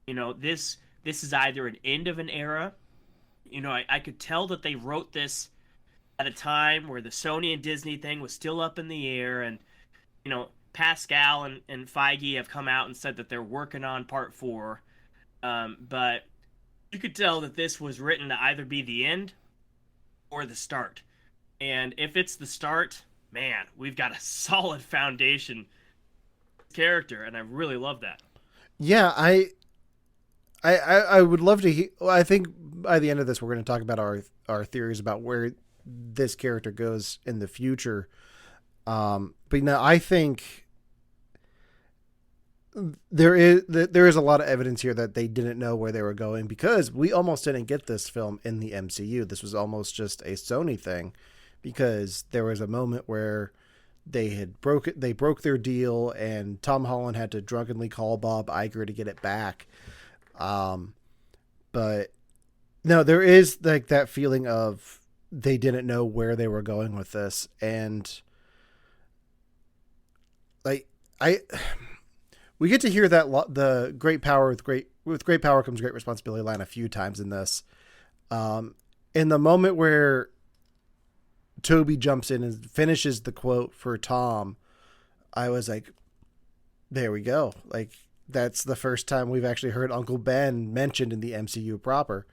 this is either an end of an era. I could tell that they wrote this at a time where the Sony and Disney thing was still up in the air, and Pascal and Feige have come out and said that they're working on part 4, but you could tell that this was written to either be the end or the start. And if it's the start, man, we've got a solid foundation character, and I really love that. Yeah, I would love to hear. I think by the end of this, we're going to talk about our theories about where this character goes in the future. But I think there is a lot of evidence here that they didn't know where they were going, because we almost didn't get this film in the MCU. This was almost just a Sony thing, because there was a moment where they broke their deal, and Tom Holland had to drunkenly call Bob Iger to get it back. But no, there is like that feeling of they didn't know where they were going with this. And like, we get to hear that the great power with great power comes great responsibility line a few times in this. In the moment where Tobey jumps in and finishes the quote for Tom, I was like, there we go. Like, that's the first time we've actually heard Uncle Ben mentioned in the MCU proper.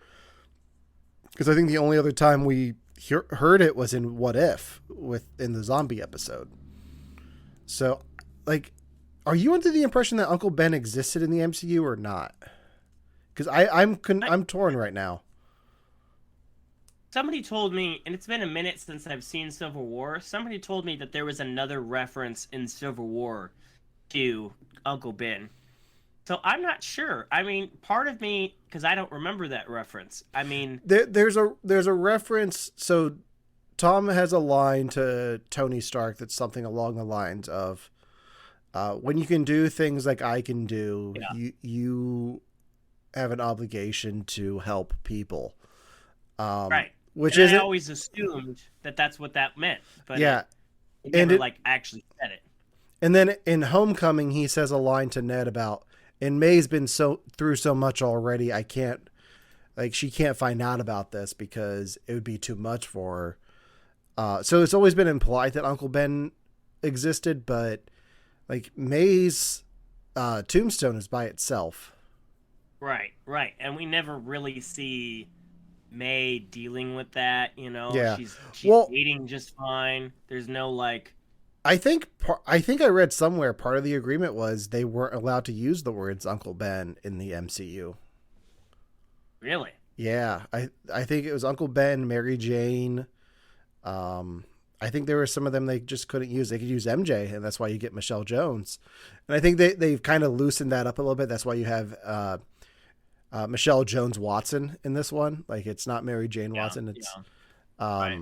Because I think the only other time we heard it was in What If, in the zombie episode. So, like, are you under the impression that Uncle Ben existed in the MCU or not? Because I'm torn right now. Somebody told me, and it's been a minute since I've seen Civil War, somebody told me that there was another reference in Civil War to Uncle Ben. So I'm not sure. I mean, part of me, because I don't remember that reference. I mean, there's a reference. So Tom has a line to Tony Stark that's something along the lines of, when you can do things like I can do, you have an obligation to help people. Right. Which and is I always assumed that that's what that meant. But yeah. It never, like, actually said it. And then in Homecoming, he says a line to Ned about, and May's been through so much already, she can't find out about this because it would be too much for her. So it's always been implied that Uncle Ben existed, but like May's tombstone is by itself. Right. And we never really see May dealing with that, you know. Yeah. She's dating just fine. There's no, like, I think I read somewhere part of the agreement was they weren't allowed to use the words Uncle Ben in the MCU. Really? Yeah, I think it was Uncle Ben, Mary Jane. I think there were some of them they just couldn't use. They could use MJ, and that's why you get Michelle Jones. And I think they've kind of loosened that up a little bit. That's why you have Michelle Jones Watson in this one. Like, it's not Mary Jane Watson. It's right.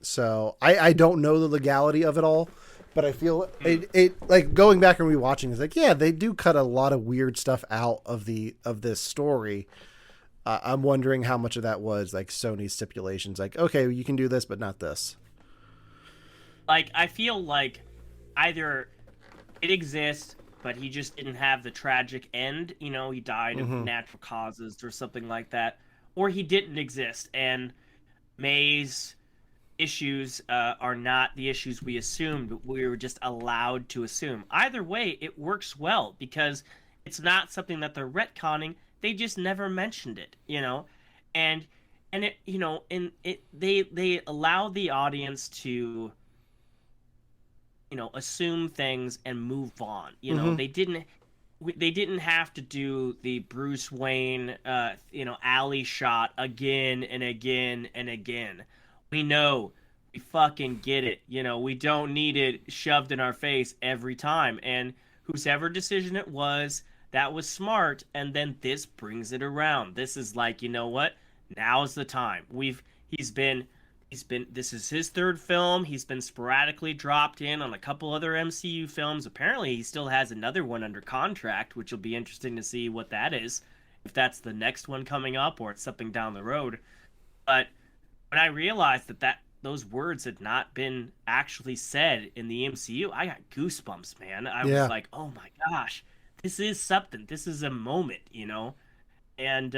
So I don't know the legality of it all. But I feel it like going back and rewatching is like, yeah, they do cut a lot of weird stuff out of this story. I'm wondering how much of that was like Sony's stipulations, like, okay, you can do this, but not this. Like, I feel like either it exists, but he just didn't have the tragic end. You know, he died of natural causes or something like that, or he didn't exist, and May's issues are not the issues we assumed, but we were just allowed to assume. Either way, it works well because it's not something that they're retconning. They just never mentioned it, you know, and it, you know, they allow the audience to, you know, assume things and move on. You know, they didn't have to do the Bruce Wayne, you know, alley shot again and again and again. We know, we fucking get it. You know, we don't need it shoved in our face every time. And whosever decision it was, that was smart. And then this brings it around. This is like, you know what? Now's the time. He's been, this is his third film. He's been sporadically dropped in on a couple other MCU films. Apparently, he still has another one under contract, which will be interesting to see what that is. If that's the next one coming up or it's something down the road. But when I realized that those words had not been actually said in the MCU, I got goosebumps, man. I was like, oh my gosh, this is something. This is a moment, you know? And,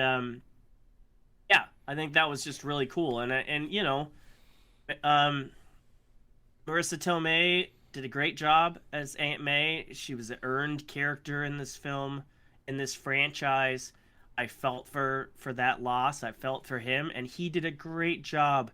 yeah, I think that was just really cool. And you know, Marissa Tomei did a great job as Aunt May. She was an earned character in this film, in this franchise. I felt for that loss. I felt for him, and he did a great job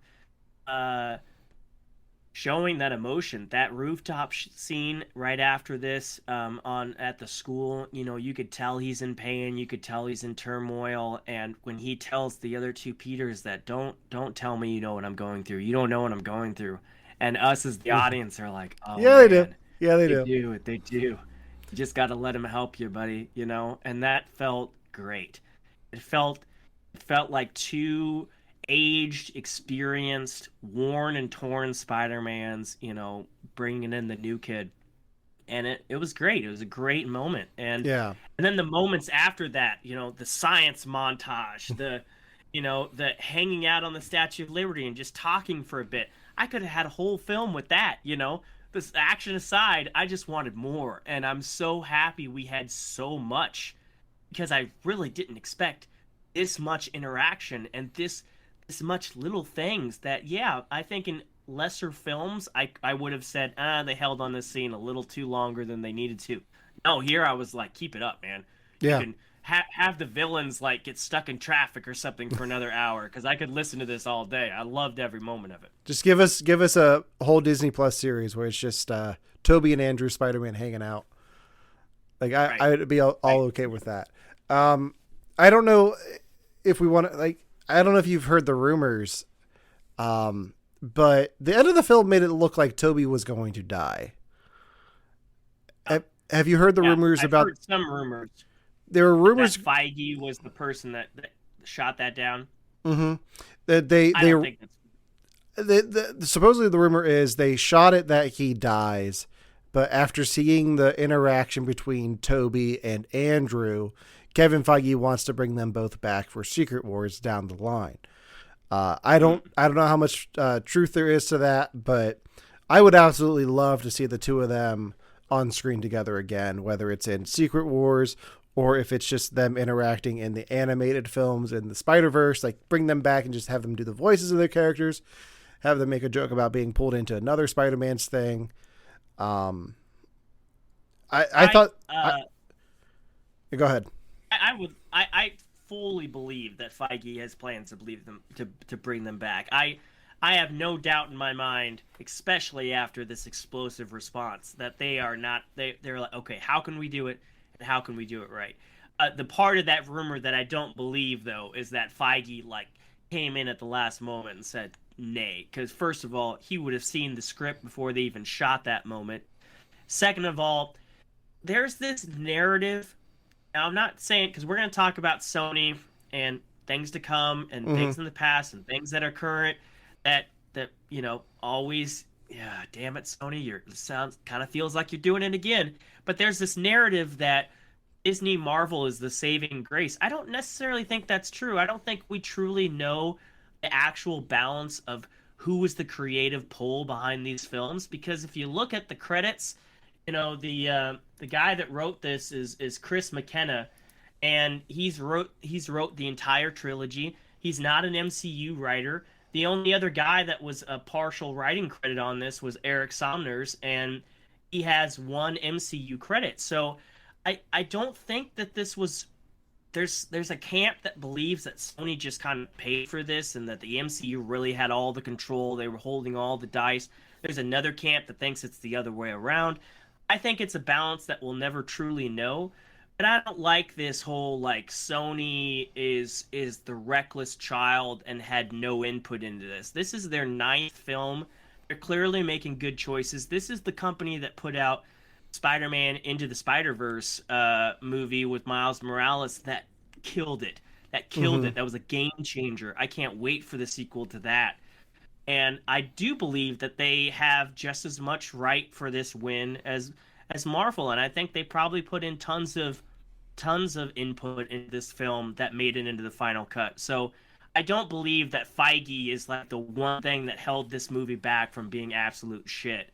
showing that emotion. That rooftop scene right after this at the school, you know, you could tell he's in pain. You could tell he's in turmoil. And when he tells the other two Peters that don't tell me you know what I'm going through. You don't know what I'm going through. And us as the audience are like, oh, yeah, man, they do. Yeah, they do. They do. You just got to let him help you, buddy. You know, and that felt great. It felt like two aged, experienced, worn and torn Spider-Mans, you know, bringing in the new kid. And it was great. It was a great moment. And then the moments after that, you know, the science montage, the hanging out on the Statue of Liberty and just talking for a bit. I could have had a whole film with that, you know. This action aside, I just wanted more. And I'm so happy we had so much, because I really didn't expect this much interaction and this much little things that, yeah, I think in lesser films, I would have said, they held on this scene a little too longer than they needed to. No, here I was like, keep it up, man. You Yeah. can have the villains like get stuck in traffic or something for another hour, because I could listen to this all day. I loved every moment of it. Just give us a whole Disney Plus series where it's just Tobey and Andrew Spider-Man hanging out. Like Right. I would be all okay with that. I don't know if we want to I don't know if you've heard the rumors, but the end of the film made it look like Tobey was going to die. Have you heard the rumors I've about? heard some rumors. There were rumors That Feige was the person that shot that down. Mm-hmm. That they don't think that's... supposedly the rumor is they shot it that he dies, but after seeing the interaction between Tobey and Andrew, Kevin Feige wants to bring them both back for Secret Wars down the line. I don't know how much truth there is to that, but I would absolutely love to see the two of them on screen together again, whether it's in Secret Wars or if it's just them interacting in the animated films in the Spider-Verse. Like, bring them back and just have them do the voices of their characters, have them make a joke about being pulled into another Spider-Man's thing. I thought. Go ahead. I fully believe that Feige has plans to bring them back. I have no doubt in my mind, especially after this explosive response, that they are not. They're like, okay, how can we do it, and how can we do it right? The part of that rumor that I don't believe, though, is that Feige came in at the last moment and said nay, because first of all, he would have seen the script before they even shot that moment. Second of all, there's this narrative. Now, I'm not saying, because we're going to talk about Sony and things to come and things in the past and things that are current that always, yeah, damn it, Sony, kind of feels like you're doing it again. But there's this narrative that Disney Marvel is the saving grace. I don't necessarily think that's true. I don't think we truly know the actual balance of who was the creative pull behind these films, because if you look at the credits, the guy that wrote this is Chris McKenna, and he's wrote the entire trilogy. He's not an MCU writer. The only other guy that was a partial writing credit on this was Eric Somners, and he has one MCU credit. So I don't think that this was... There's a camp that believes that Sony just kind of paid for this and that the MCU really had all the control. They were holding all the dice. There's another camp that thinks it's the other way around. I think it's a balance that we'll never truly know. But I don't like this whole, Sony is the reckless child and had no input into this. This is their 9th film. They're clearly making good choices. This is the company that put out Spider-Man Into the Spider-Verse movie with Miles Morales that killed it. That was a game changer. I can't wait for the sequel to that. And I do believe that they have just as much right for this win as Marvel, and I think they probably put in tons of input into this film that made it into the final cut. So I don't believe that Feige is the one thing that held this movie back from being absolute shit.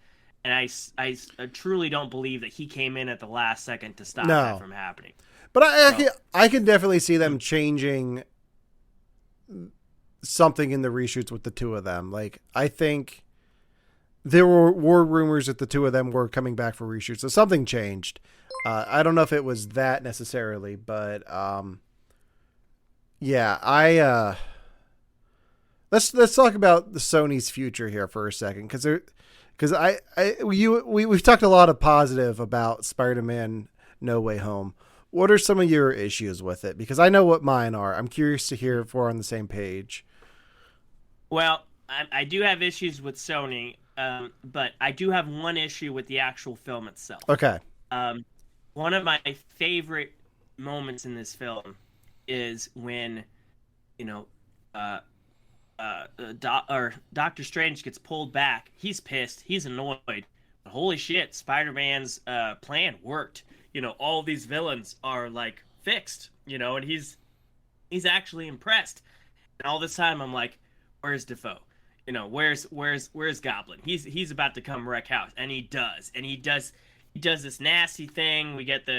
And I truly don't believe that he came in at the last second to stop that from happening. But I can definitely see them changing something in the reshoots with the two of them. I think there were rumors that the two of them were coming back for reshoots, so something changed. I don't know if it was that necessarily, but yeah, let's talk about the Sony's future here for a second, because we've talked a lot of positive about Spider-Man No Way Home. What are some of your issues with it? Because I know what mine are. I'm curious to hear if we're on the same page. Well, I do have issues with Sony, but I do have one issue with the actual film itself. Okay. One of my favorite moments in this film is when, Doctor Strange gets pulled back. He's pissed. He's annoyed. But holy shit, Spider-Man's plan worked. All these villains are fixed. And he's actually impressed. And all this time, I'm like, where's Defoe? Where's Goblin? He's about to come wreck house, and he does. And he does this nasty thing. We get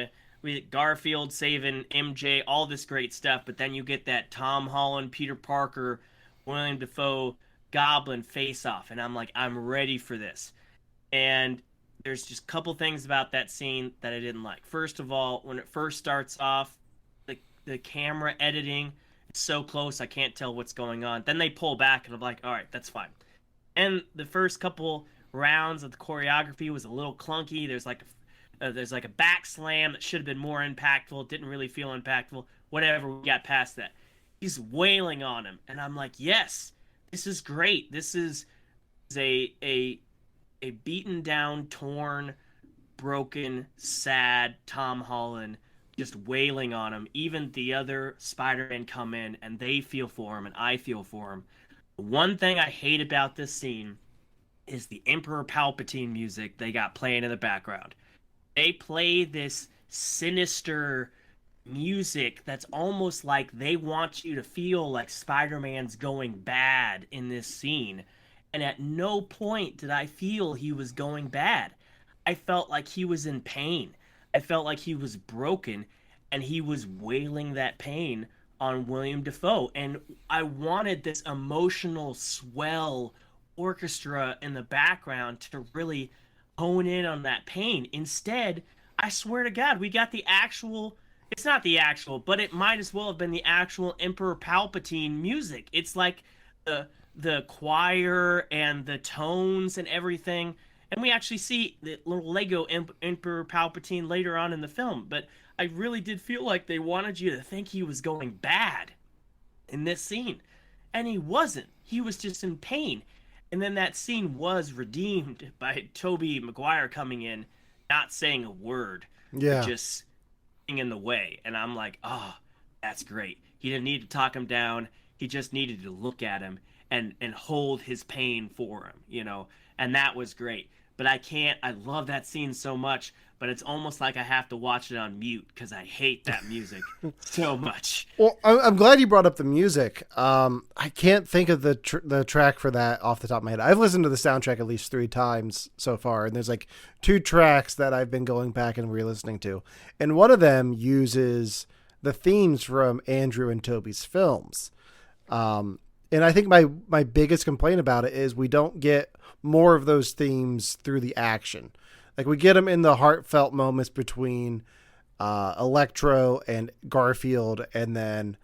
Garfield saving MJ, all this great stuff. But then you get that Tom Holland, Peter Parker, Willem Dafoe, Goblin face off, and I'm like, I'm ready for this. And there's just a couple things about that scene that I didn't like. First of all, when it first starts off, the camera editing, it's so close I can't tell what's going on. Then they pull back and I'm like, all right, that's fine. And the first couple rounds of the choreography was a little clunky. There's like a back slam that should have been more impactful. Didn't really feel impactful. Whatever, we got past that. He's wailing on him, and I'm like, yes, this is great. This is a beaten down, torn, broken, sad Tom Holland just wailing on him. Even the other Spider-Man come in and they feel for him and I feel for him. One thing I hate about this scene is the Emperor Palpatine music they got playing in the background. They play this sinister music that's almost like they want you to feel like Spider-Man's going bad in this scene. And at no point did I feel he was going bad. I felt like he was in pain. I felt like he was broken, and he was wailing that pain on Willem Dafoe. And I wanted this emotional swell orchestra in the background to really hone in on that pain. Instead, I swear to God, we got the actual... It's not the actual, but it might as well have been the actual Emperor Palpatine music. It's like the choir and the tones and everything. And we actually see the little Lego Emperor Palpatine later on in the film. But I really did feel like they wanted you to think he was going bad in this scene. And he wasn't. He was just in pain. And then that scene was redeemed by Tobey-Maguire coming in, not saying a word. Yeah. Just in the way. And I'm like, oh, that's great. He didn't need to talk him down. He just needed to look at him and hold his pain for him, you know? And that was great. But I love that scene so much, but it's almost like I have to watch it on mute because I hate that music so much. Well, I'm glad you brought up the music. I can't think of the track for that off the top of my head. I've listened to the soundtrack at least 3 times so far, and there's like 2 tracks that I've been going back and re-listening to. And one of them uses the themes from Andrew and Toby's films. And I think my biggest complaint about it is we don't get more of those themes through the action. Like, we get them in the heartfelt moments between Electro and Garfield, and then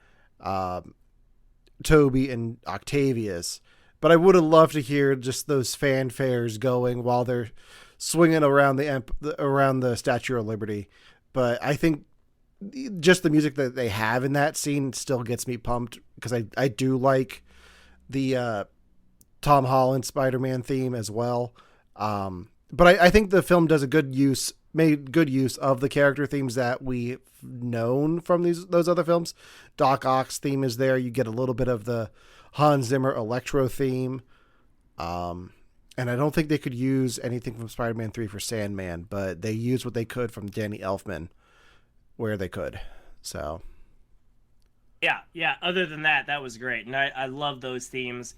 Toby and Octavius. But I would have loved to hear just those fanfares going while they're swinging around the Statue of Liberty. But I think just the music that they have in that scene still gets me pumped, because I do like the Tom Holland-Spiderman theme as well. But I think the film does made good use of the character themes that we've known from those other films. Doc-Ock's theme is there. You get a little bit of the Hans Zimmer Electro theme. And I don't think they could use anything from Spider-Man 3 for Sandman, but they used what they could from Danny Elfman where they could. So Yeah. Other than that, that was great. And I love those themes.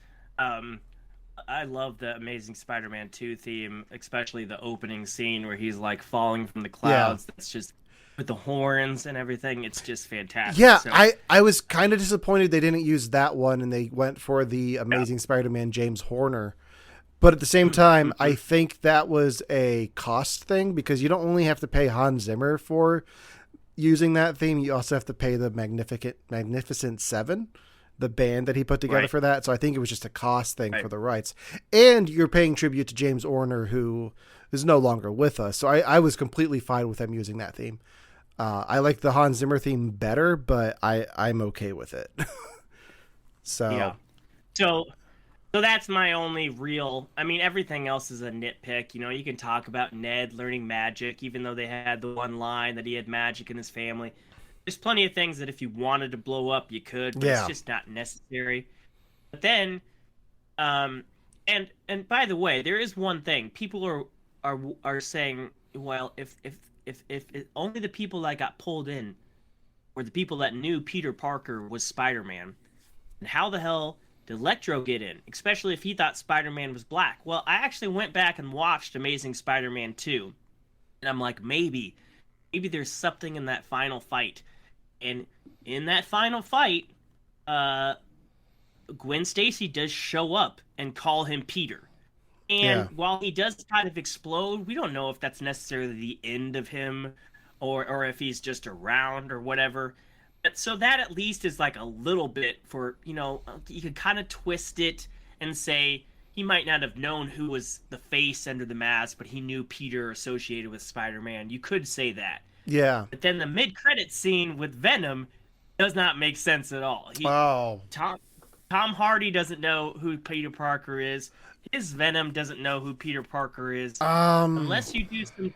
I love the Amazing Spider-Man 2 theme, especially the opening scene where he's like falling from the clouds. Yeah. That's just with the horns and everything. It's just fantastic. Yeah, so, I was kind of disappointed they didn't use that one and they went for the Amazing Spider-Man James Horner. But at the same time, I think that was a cost thing, because you don't only have to pay Hans Zimmer for using that theme, you also have to pay the Magnificent Seven, the band that he put together for that. So I think it was just a cost thing for the rights. And you're paying tribute to James Horner, who is no longer with us. So I was completely fine with them using that theme. I like the Hans Zimmer theme better, but I'm okay with it. So that's my only real... I mean, everything else is a nitpick. You know, you can talk about Ned learning magic, even though they had the one line that he had magic in his family. There's plenty of things that if you wanted to blow up, you could, but it's just not necessary. But then, and by the way, there is one thing. People are saying, well, if only the people that got pulled in were the people that knew Peter Parker was Spider-Man, and how the hell did Electro get in, especially if he thought Spider-Man was black? Well, I actually went back and watched Amazing Spider-Man 2, and I'm like, maybe there's something in that final fight. And in that final fight, Gwen Stacy does show up and call him Peter. And Yeah. while he does kind of explode, we don't know if that's necessarily the end of him or if he's just around or whatever. But so that at least is like a little bit for, you could kind of twist it and say he might not have known who was the face under the mask, but he knew Peter associated with Spider-Man. You could say that. Yeah. But then the mid-credit scene with Venom does not make sense at all. Oh. Tom Hardy doesn't know who Peter Parker is. His Venom doesn't know who Peter Parker is. Unless you do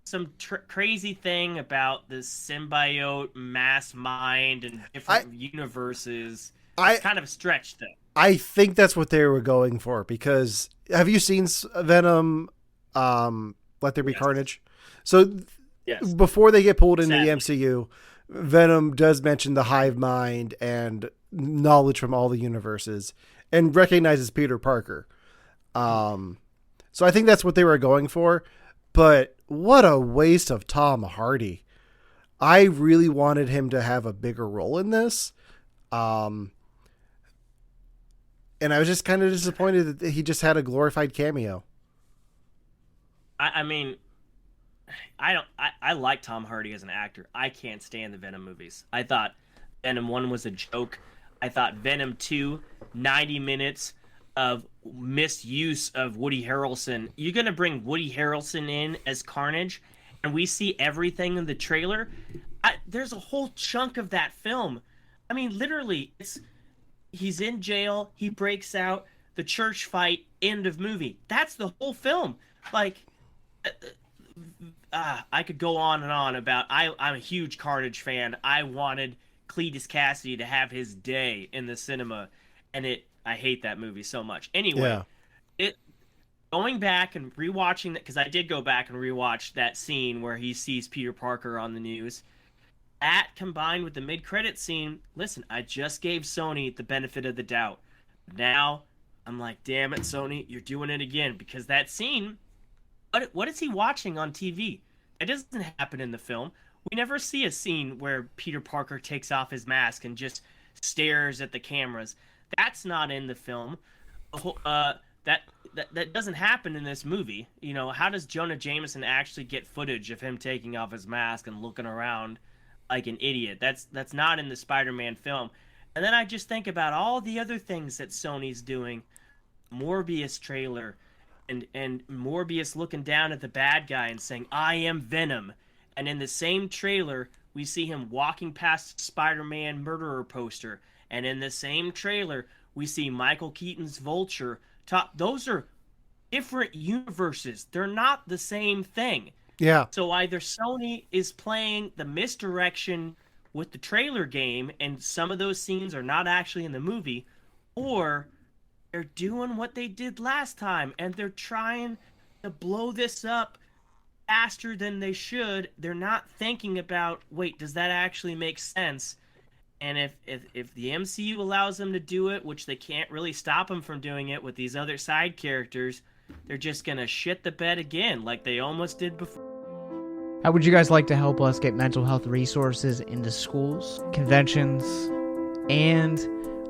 some crazy thing about the symbiote mass mind and different universes. It's kind of a stretch, though. I think that's what they were going for, because have you seen Venom, Let There Be Carnage? So Yes. before they get pulled into the MCU, Venom does mention the hive mind and knowledge from all the universes and recognizes Peter Parker. So I think that's what they were going for, but what a waste of Tom Hardy. I really wanted him to have a bigger role in this. And I was just kind of disappointed that he just had a glorified cameo. I mean, I like Tom Hardy as an actor. I can't stand the Venom movies. I thought Venom 1 was a joke. I thought Venom 2, 90 minutes of misuse of Woody Harrelson. You're going to bring Woody Harrelson in as Carnage, and we see everything in the trailer. There's a whole chunk of that film. I mean, literally, he's in jail, he breaks out, the church fight, end of movie. That's the whole film. Like, I could go on and on about, I'm a huge Carnage fan. I wanted Cletus Cassidy to have his day in the cinema, and I hate that movie so much. Anyway, going back and rewatching that, because I did go back and rewatch that scene where he sees Peter Parker on the news. That combined with the mid-credit scene, listen, I just gave Sony the benefit of the doubt. Now I'm like, damn it, Sony, you're doing it again, because that scene, what is he watching on TV? That doesn't happen in the film. We never see a scene where Peter Parker takes off his mask and just stares at the cameras. That's not in the film. That doesn't happen in this movie. How does Jonah Jameson actually get footage of him taking off his mask and looking around like an idiot? That's not in the Spider-Man film. And then I just think about all the other things that Sony's doing. Morbius trailer, and Morbius looking down at the bad guy and saying, "I am Venom." And in the same trailer, we see him walking past Spider-Man murderer poster. And in the same trailer, we see Michael Keaton's Vulture. Those are different universes. They're not the same thing. Yeah. So either Sony is playing the misdirection with the trailer game, and some of those scenes are not actually in the movie, or they're doing what they did last time, and they're trying to blow this up faster than they should. They're not thinking about, wait, does that actually make sense? And if the MCU allows them to do it, which they can't really stop them from doing it with these other side characters, they're just going to shit the bed again like they almost did before. How would you guys like to help us get mental health resources into schools, conventions, and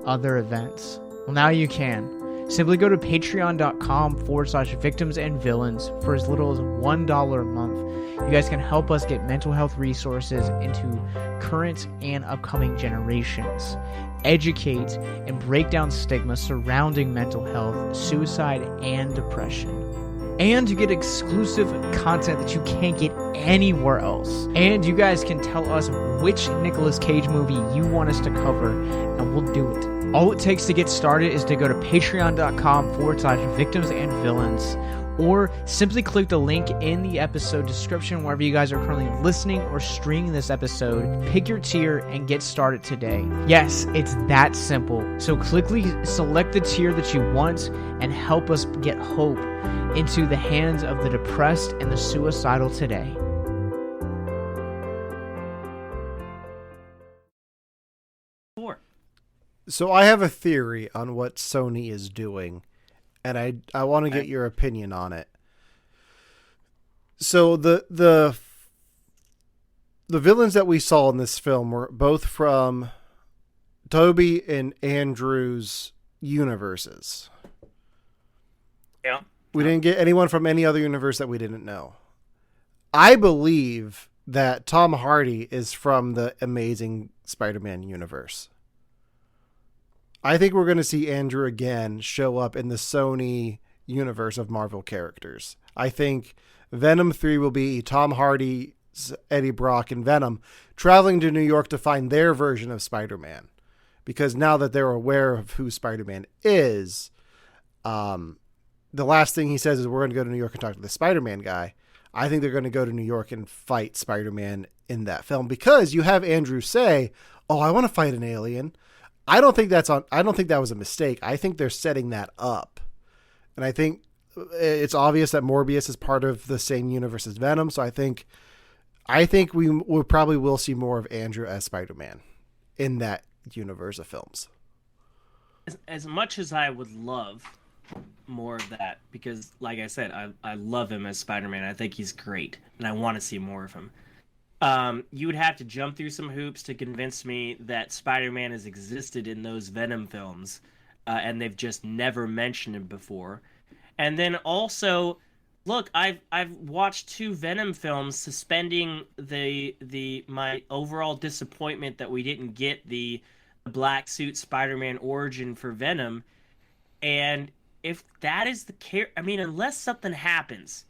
other events? Well, now you can. Simply go to patreon.com/victims and villains for as little as $1 a month. You guys can help us get mental health resources into current and upcoming generations, educate and break down stigma surrounding mental health, suicide, and depression. And you get exclusive content that you can't get anywhere else. And you guys can tell us which Nicolas Cage movie you want us to cover, and we'll do it. All it takes to get started is to go to patreon.com/victims and villains, or simply click the link in the episode description wherever you guys are currently listening or streaming this episode. Pick your tier and get started today. Yes, it's that simple. So quickly select the tier that you want and help us get hope into the hands of the depressed and the suicidal today. So I have a theory on what Sony is doing, and I want to get your opinion on it. So the villains that we saw in this film were both from Tobey and Andrew's universes. Yeah. We didn't get anyone from any other universe that we didn't know. I believe that Tom Hardy is from the Amazing Spider-Man universe. I think we're going to see Andrew again show up in the Sony universe of Marvel characters. I think Venom 3 will be Tom Hardy, Eddie Brock, and Venom traveling to New York to find their version of Spider-Man. Because now that they're aware of who Spider-Man is, the last thing he says is we're going to go to New York and talk to the Spider-Man guy. I think they're going to go to New York and fight Spider-Man in that film because you have Andrew say, "Oh, I want to fight an alien." I don't think that was a mistake. I think they're setting that up. And I think it's obvious that Morbius is part of the same universe as Venom, so I think we probably will see more of Andrew as Spider-Man in that universe of films. As much as I would love more of that, because like I said, I love him as Spider-Man. I think he's great and I want to see more of him. You would have to jump through some hoops to convince me that Spider-Man has existed in those Venom films, and they've just never mentioned him before. And then also, look, I've watched 2 Venom films, suspending my overall disappointment that we didn't get the black suit Spider-Man origin for Venom. And if that is the case, I mean, unless something happens,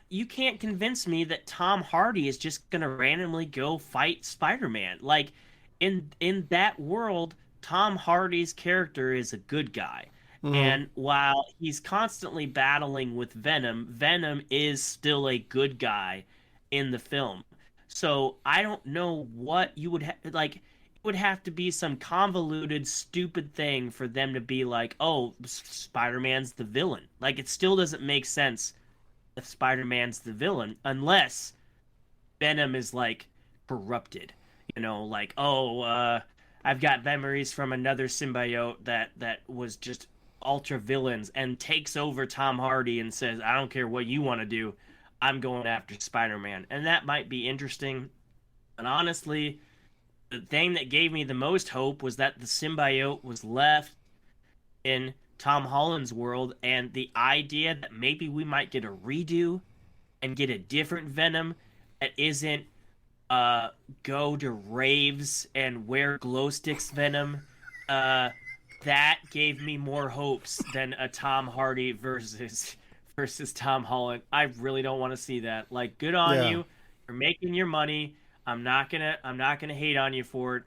you can't convince me that Tom Hardy is just gonna randomly go fight Spider-Man. Like, in that world, Tom Hardy's character is a good guy. Mm-hmm. And while he's constantly battling with Venom, Venom is still a good guy in the film. So I don't know what you would like. Would have to be some convoluted, stupid thing for them to be like, oh, Spider-Man's the villain. Like, it still doesn't make sense if Spider-Man's the villain unless Venom is, like, corrupted. You know, like, oh, I've got memories from another symbiote that was just ultra villains and takes over Tom Hardy and says, I don't care what you want to do, I'm going after Spider-Man. And that might be interesting. And honestly, the thing that gave me the most hope was that the symbiote was left in Tom Holland's world, and the idea that maybe we might get a redo and get a different Venom that isn't go to raves and wear glow sticks Venom, that gave me more hopes than a Tom Hardy versus Tom Holland. I really don't want to see that. Like, good on you. You're making your money. I'm not gonna hate on you for it.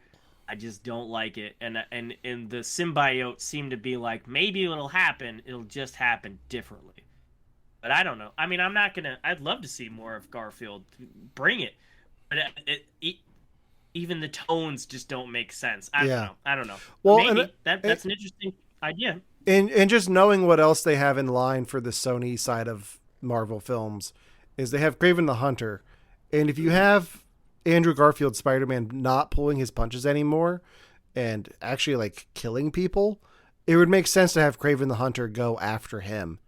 I just don't like it. And the symbiote seemed to be like, maybe it'll happen. It'll just happen differently. But I don't know. I mean, I'd love to see more of Garfield. Bring it. But even the tones just don't make sense. I don't know. Well, maybe that's an interesting idea. And just knowing what else they have in line for the Sony side of Marvel films is they have Kraven the Hunter. And if you have Andrew Garfield Spider-Man not pulling his punches anymore and actually like killing people, it would make sense to have Kraven the Hunter go after him.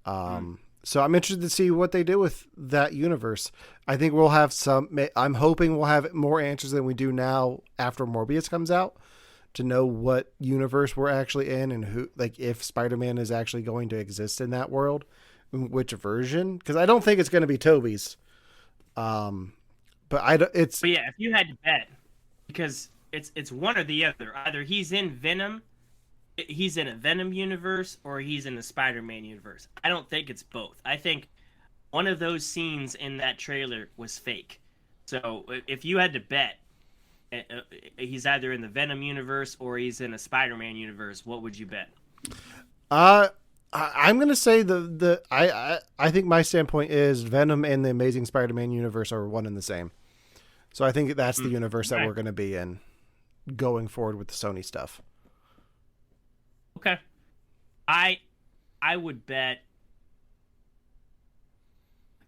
So I'm interested to see what they do with that universe. I think I'm hoping we'll have more answers than we do now after Morbius comes out, to know what universe we're actually in and who, like, if Spider-Man is actually going to exist in that world, which version, because I don't think it's going to be Tobey's. But if you had to bet, because it's one or the other. Either he's in a Venom universe, or he's in a Spider-Man universe. I don't think it's both. I think one of those scenes in that trailer was fake. So if you had to bet, he's either in the Venom universe or he's in a Spider-Man universe, what would you bet? I'm going to say I think my standpoint is Venom and the Amazing Spider-Man universe are one and the same. So I think that's the universe that we're going to be in going forward with the Sony stuff. Okay. I would bet,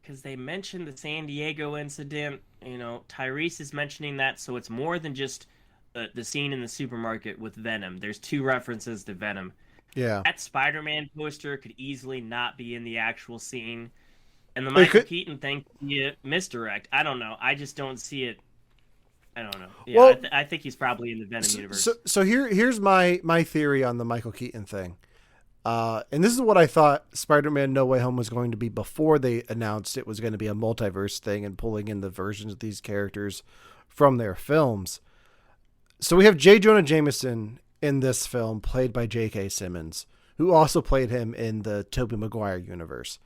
because they mentioned the San Diego incident, Tyrese is mentioning that, so it's more than just the scene in the supermarket with Venom. There's 2 references to Venom. Yeah. That Spider-Man poster could easily not be in the actual scene. And the Michael Keaton thing could be a misdirect. I don't know. I just don't see it. I don't know. Yeah, well, I think he's probably in the Venom universe. So here's my theory on the Michael Keaton thing. And this is what I thought Spider-Man No Way Home was going to be before they announced it was going to be a multiverse thing and pulling in the versions of these characters from their films. So we have J. Jonah Jameson in this film, played by J.K. Simmons, who also played him in the Tobey-Maguire universe.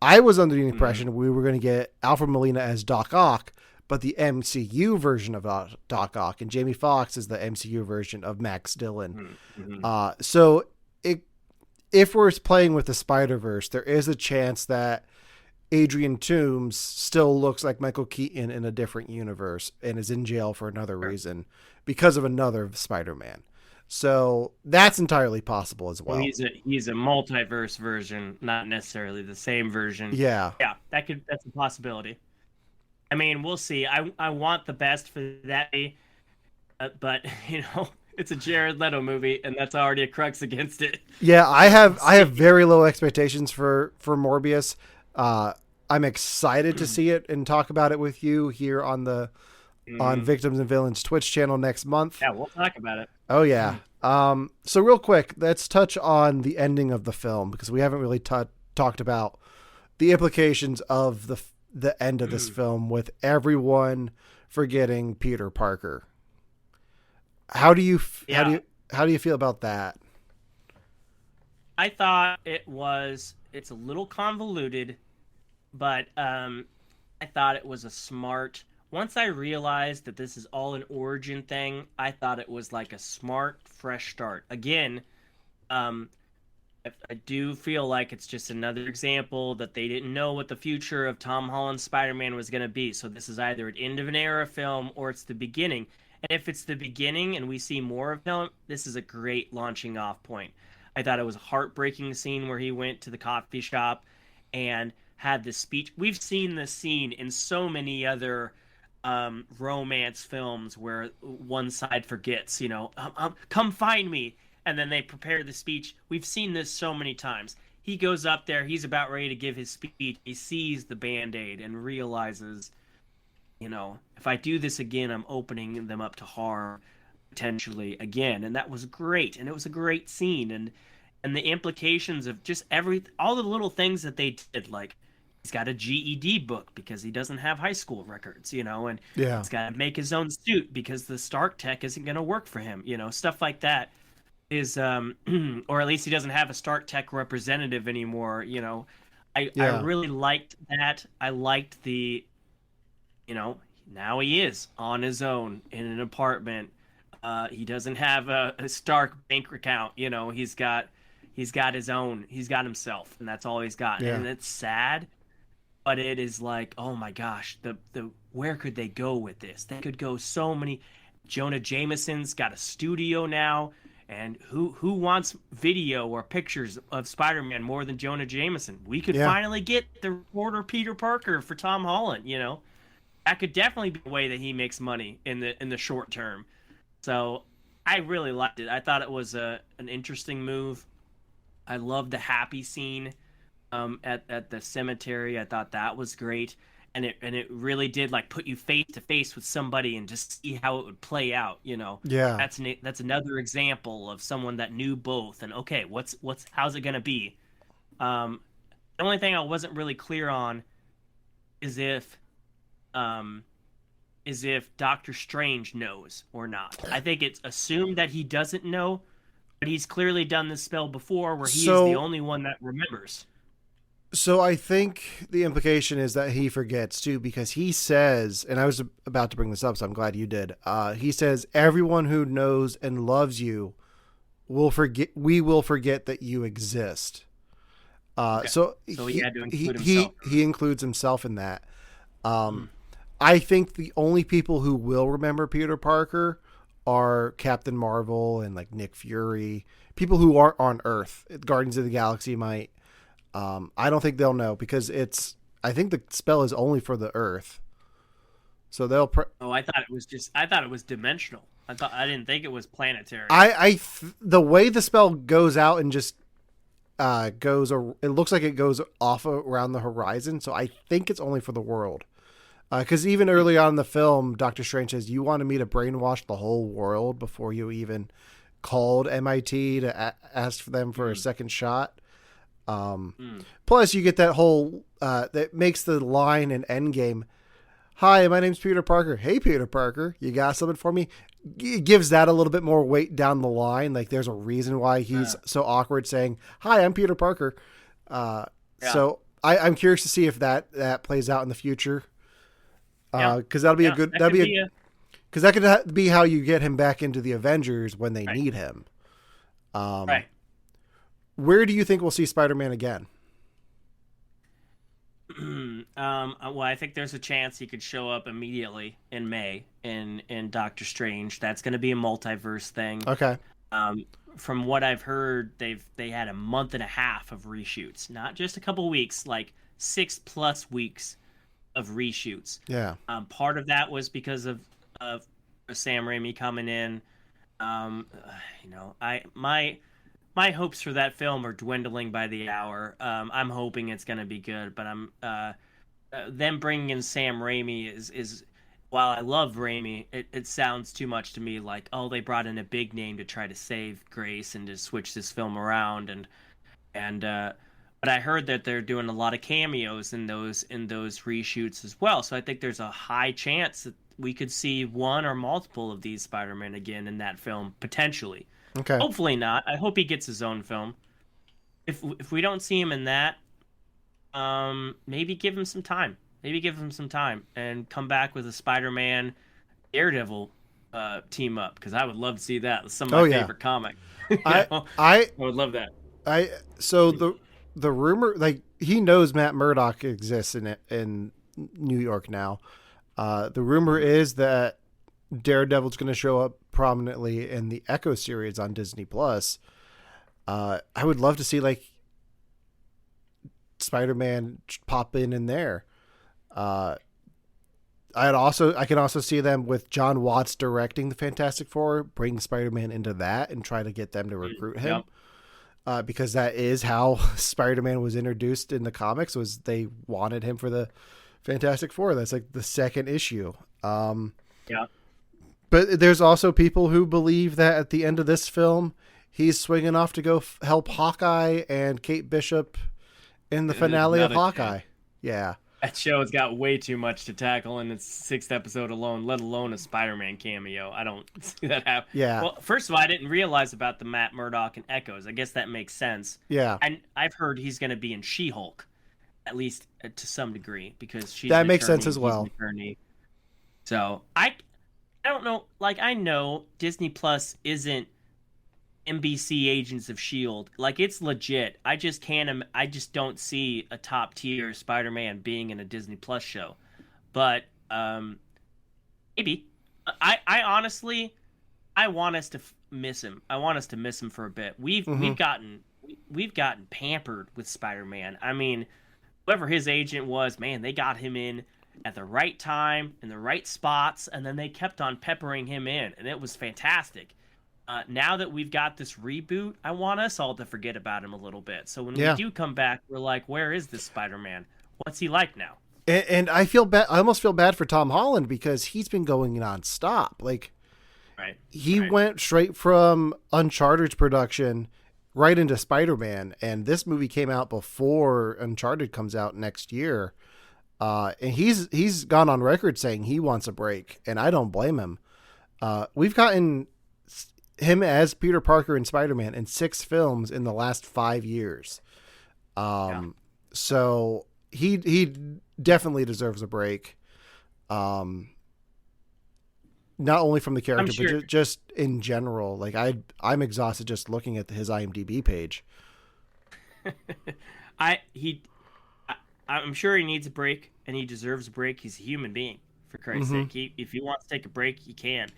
I was under the impression we were going to get Alfred Molina as Doc-ock, but the MCU version of Doc-ock, and Jamie Foxx is the MCU version of Max Dillon. So if we're playing with the Spider-Verse, there is a chance that Adrian Toomes still looks like Michael Keaton in a different universe and is in jail for another reason because of another Spider-Man. So that's entirely possible as well. He's a multiverse version, not necessarily the same version. Yeah. Yeah, that's a possibility. I mean, we'll see. I want the best for that, but it's a Jared Leto movie, and that's already a crux against it. Yeah, I have very low expectations for Morbius. I'm excited to see it and talk about it with you here on on Victims and Villains Twitch channel next month. Yeah, we'll talk about it. Oh yeah. So real quick, let's touch on the ending of the film because we haven't really talked about the implications of the end of this film with everyone forgetting Peter Parker. How do you feel about that? I thought it's a little convoluted, but I thought it was a smart. Once I realized that this is all an origin thing, I thought it was like a smart, fresh start. Again, I do feel like it's just another example that they didn't know what the future of Tom Holland-Spiderman was going to be. So this is either an end of an era film or it's the beginning. And if it's the beginning and we see more of him, this is a great launching off point. I thought it was a heartbreaking scene where he went to the coffee shop and had this speech. We've seen this scene in so many other romance films where one side forgets, come find me. And then they prepare the speech. We've seen this so many times. He goes up there. He's about ready to give his speech. He sees the Band-Aid and realizes, if I do this again, I'm opening them up to harm potentially again. And that was great. And it was a great scene. And the implications of just all the little things that they did, like he's got a GED book because he doesn't have high school records, and he's got to make his own suit because the Stark tech isn't going to work for him, stuff like that. Is or at least he doesn't have a Stark Tech representative anymore. I really liked that. I liked the, now he is on his own in an apartment. He doesn't have a Stark bank account. He's got his own. He's got himself, and that's all he's got. Yeah. And it's sad, but it is like, oh my gosh, the where could they go with this? They could go so many. Jonah Jameson's got a studio now. And who wants video or pictures of Spider-Man more than Jonah Jameson? We could finally get the reporter Peter Parker for Tom Holland. That could definitely be a way that he makes money in the short term. So I really liked it. I thought it was an interesting move. I loved the happy scene at the cemetery. I thought that was great. And it really did like put you face to face with somebody and just see how it would play out, Yeah. That's another example of someone that knew both and okay, how's it gonna be? The only thing I wasn't really clear on is if Doctor Strange knows or not. I think it's assumed that he doesn't know, but he's clearly done this spell before where he is the only one that remembers. So I think the implication is that he forgets too, because he says, and I was about to bring this up, so I'm glad you did. He says, everyone who knows and loves you will forget. We will forget that you exist. Okay. So he had to include himself. He includes himself in that. I think the only people who will remember Peter Parker are Captain Marvel and like Nick Fury, people who aren't on Earth. Guardians of the Galaxy might. I don't think they'll know because I think the spell is only for the Earth. So they'll. I thought it was dimensional. I didn't think it was planetary. The way the spell goes out and just it looks like it goes off around the horizon. So I think it's only for the world. Because even early on in the film, Doctor Strange says, "You wanted me to brainwash the whole world before you even called MIT to ask for them for a second shot. Plus, you get that whole that makes the line in Endgame. Hi, my name's Peter Parker. Hey, Peter Parker, you got something for me? It gives that a little bit more weight down the line. Like, there's a reason why he's so awkward saying, "Hi, I'm Peter Parker." So I'm curious to see if that plays out in the future. Because that'll be a good. Because that could be how you get him back into the Avengers when they need him. Right. Where do you think we'll see Spider-Man again? Well, I think there's a chance he could show up immediately in May in Doctor Strange. That's going to be a multiverse thing. Okay. From what I've heard, they had a month and a half of reshoots, not just a couple weeks, like 6+ weeks of reshoots. Yeah. Part of that was because of Sam Raimi coming in. My hopes for that film are dwindling by the hour. I'm hoping it's going to be good, but them bringing in Sam Raimi is while I love Raimi, it sounds too much to me like, oh, they brought in a big name to try to save grace and to switch this film around, but I heard that they're doing a lot of cameos in those reshoots as well. So I think there's a high chance that we could see one or multiple of these Spider-Man again in that film potentially. Okay. Hopefully not. I hope he gets his own film. If we don't see him in that, maybe give him some time. Maybe give him some time and come back with a Spider-Man Daredevil team up, because I would love to see that. It's some of my favorite comics. I would love that. So the rumor, like, he knows Matt Murdock exists in New York now. The rumor is that Daredevil's going to show up prominently in the Echo series on Disney Plus. I would love to see like Spider-Man pop in there. I can also see them with John Watts directing the Fantastic Four, bring Spider-Man into that and try to get them to recruit him. Because that is how Spider-Man was introduced in the comics, was they wanted him for the Fantastic Four. That's like the second issue. But there's also people who believe that at the end of this film, he's swinging off to go help Hawkeye and Kate Bishop in the finale of Hawkeye. Yeah. That show's got way too much to tackle in its 6th episode alone, let alone a Spider-Man cameo. I don't see that happen. Yeah. Well, first of all, I didn't realize about the Matt Murdock and Echoes. I guess that makes sense. Yeah. And I've heard he's going to be in She-Hulk, at least to some degree, because she's that makes sense as well. So I don't know. Like, I know Disney Plus isn't NBC Agents of S.H.I.E.L.D. Like, it's legit. I just don't see a top tier Spider-Man being in a Disney Plus show. But maybe. I honestly, I want us to miss him. I want us to miss him for a bit. We've gotten pampered with Spider-Man. I mean, whoever his agent was, man, they got him in at the right time, in the right spots, and then they kept on peppering him in, and it was fantastic. Now that we've got this reboot, I want us all to forget about him a little bit. So when we do come back, we're like, where is this Spider-Man? What's he like now? And I feel bad. I almost feel bad for Tom Holland, because he's been going nonstop. Like, he went straight from Uncharted's production right into Spider-Man, and this movie came out before Uncharted comes out next year. And he's gone on record saying he wants a break, and I don't blame him. We've gotten him as Peter Parker and Spider-Man in 6 films in the last 5 years. So he definitely deserves a break. Not only from the character, but just in general. Like, I'm exhausted just looking at his IMDb page. I'm sure he needs a break, and he deserves a break. He's a human being, for Christ's sake. If he wants to take a break, he can.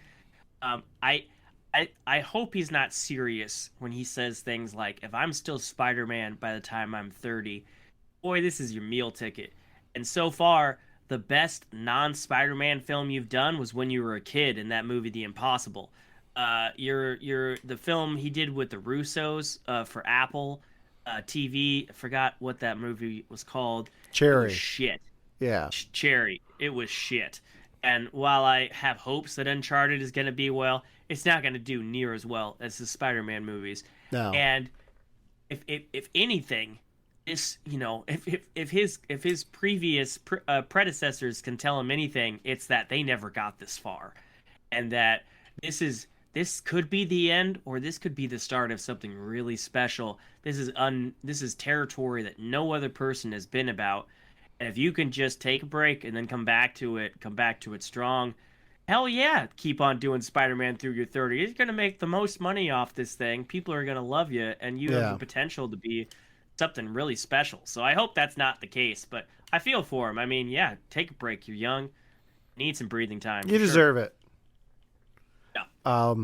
I hope he's not serious when he says things like, if I'm still Spider-Man by the time I'm 30, boy, this is your meal ticket. And so far, the best non-Spider-Man film you've done was when you were a kid in that movie, The Impossible. The film he did with the Russos for Apple TV. I forgot what that movie was called. Cherry. It was shit. Yeah. Cherry. It was shit. And while I have hopes that Uncharted is going to be well, it's not going to do near as well as the Spider-Man movies. No. And if anything, this, if his previous predecessors can tell him anything, it's that they never got this far, and that this could be the end, or this could be the start of something really special. This is territory that no other person has been about. And if you can just take a break and then come back to it strong, hell yeah, keep on doing Spider-Man through your 30s. You're going to make the most money off this thing. People are going to love you, and you have the potential to be something really special. So I hope that's not the case, but I feel for him. I mean, yeah, take a break. You're young. Need some breathing time. You deserve it. Yeah.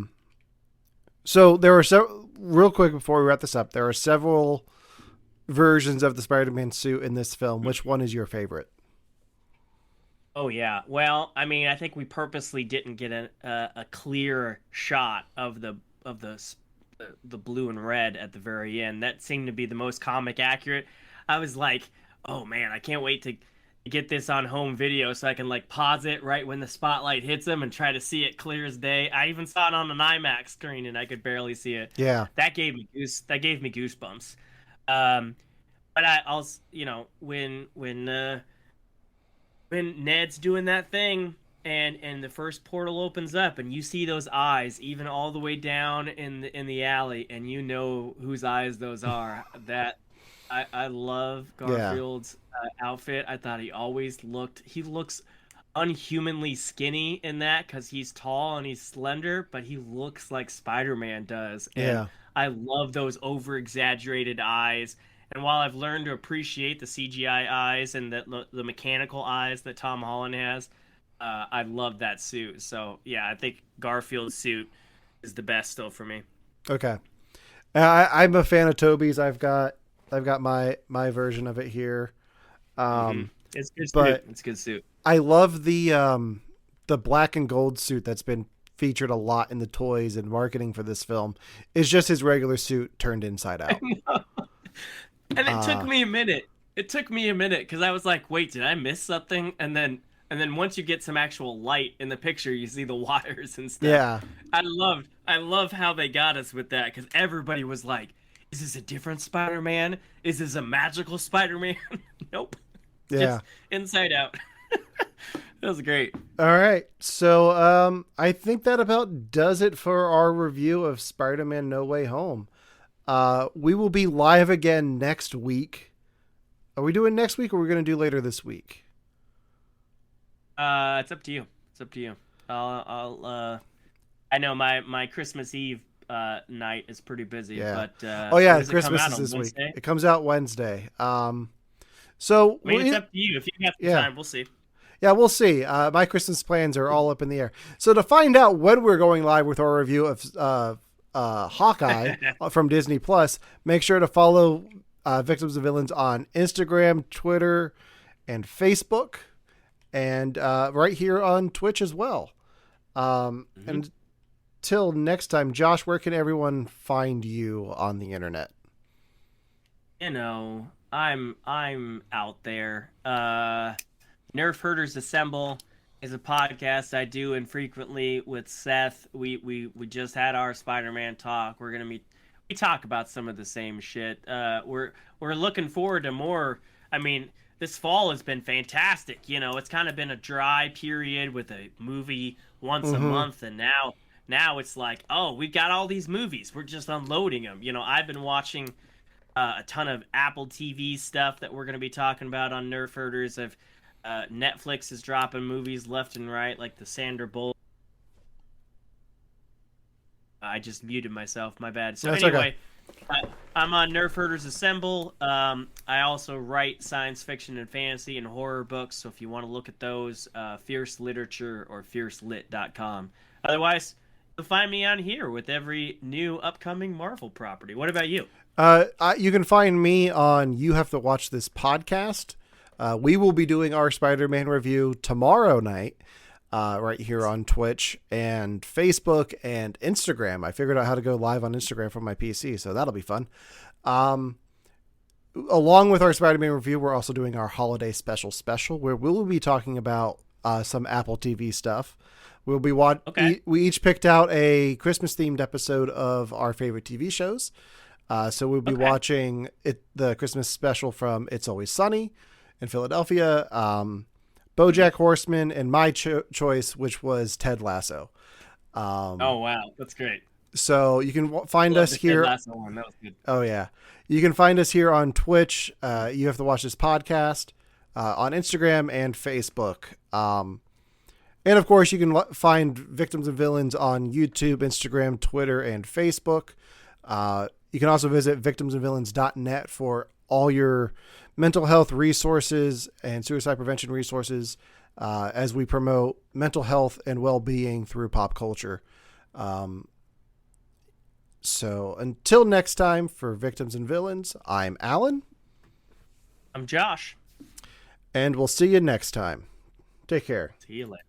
So there are real quick before we wrap this up, there are several versions of the Spider-Man suit in this film. Which one is your favorite? Oh yeah. Well, I mean, I think we purposely didn't get a clear shot of the blue and red at the very end. That seemed to be the most comic accurate. I was like, oh man, I can't wait to get this on home video so I can like pause it right when the spotlight hits him and try to see it clear as day. I even saw it on an IMAX screen and I could barely see it. Yeah. That gave me goosebumps. But I also, when Ned's doing that thing and the first portal opens up and you see those eyes even all the way down in the alley, and you know whose eyes those are. That I love Garfield's outfit. I thought he looks unhumanly skinny in that because he's tall and he's slender, but he looks like Spider-Man does. And I love those over-exaggerated eyes. And while I've learned to appreciate the CGI eyes and the mechanical eyes that Tom Holland has, I love that suit. So yeah, I think Garfield's suit is the best still for me. Okay, I'm a fan of Tobey's. I've got my version of it here. It's good but suit. It's a good suit. I love the black and gold suit that's been featured a lot in the toys and marketing for this film. It's just his regular suit turned inside out. And it took me a minute. It took me a minute because I was like, wait, did I miss something? And then once you get some actual light in the picture, you see the wires and stuff. Yeah. I love how they got us with that, because everybody was like, is this a different Spider-Man? Is this a magical Spider-Man? Nope. Yeah. Just inside out. That was great. All right. So I think that about does it for our review of Spider-Man No Way Home. We will be live again next week. Are we doing next week, or are we going to do later this week? It's up to you. It's up to you. I know my Christmas Eve night is pretty busy, but Christmas is this week. It comes out Wednesday. So I mean, it's up to you. If you have some time, we'll see. Yeah, we'll see. My Christmas plans are all up in the air. So to find out when we're going live with our review of Hawkeye from Disney Plus, make sure to follow Victims and Villains on Instagram, Twitter, and Facebook, and right here on Twitch as well. And till next time, Josh, where can everyone find you on the internet? I'm out there. Nerf Herders Assemble is a podcast I do infrequently with Seth. We just had our Spider-Man talk. We talk about some of the same shit. We're looking forward to more. I mean, this fall has been fantastic. It's kind of been a dry period with a movie once a month, and now it's like, oh, we've got all these movies. We're just unloading them. I've been watching a ton of Apple TV stuff that we're going to be talking about on Nerf Herders. Netflix is dropping movies left and right, like the Sandra Bullock. I just muted myself. My bad. So anyway, I'm on Nerf Herders Assemble. I also write science fiction and fantasy and horror books. So if you want to look at those, Fierce Literature or fiercelit.com. Otherwise, you'll find me on here with every new upcoming Marvel property. What about you? You can find me on You Have to Watch This podcast. We will be doing our Spider-Man review tomorrow night, right here on Twitch and Facebook and Instagram. I figured out how to go live on Instagram from my PC, so that'll be fun. Along with our Spider-Man review, we're also doing our holiday special, where we'll be talking about some Apple TV stuff. We'll be Okay. We each picked out a Christmas themed episode of our favorite TV shows. So we'll be watching the Christmas special from It's Always Sunny in Philadelphia, BoJack Horseman, and my choice, which was Ted Lasso. Oh wow, that's great. So you can find us here. Ted Lasso one. That was good. Oh yeah, you can find us here on Twitch. You have to watch this podcast on Instagram and Facebook. And of course, you can find Victims and Villains on YouTube, Instagram, Twitter, and Facebook. You can also visit victimsandvillains.net for all your mental health resources and suicide prevention resources as we promote mental health and well-being through pop culture. So until next time, for Victims and Villains, I'm Alan. I'm Josh. And we'll see you next time. Take care. See you later.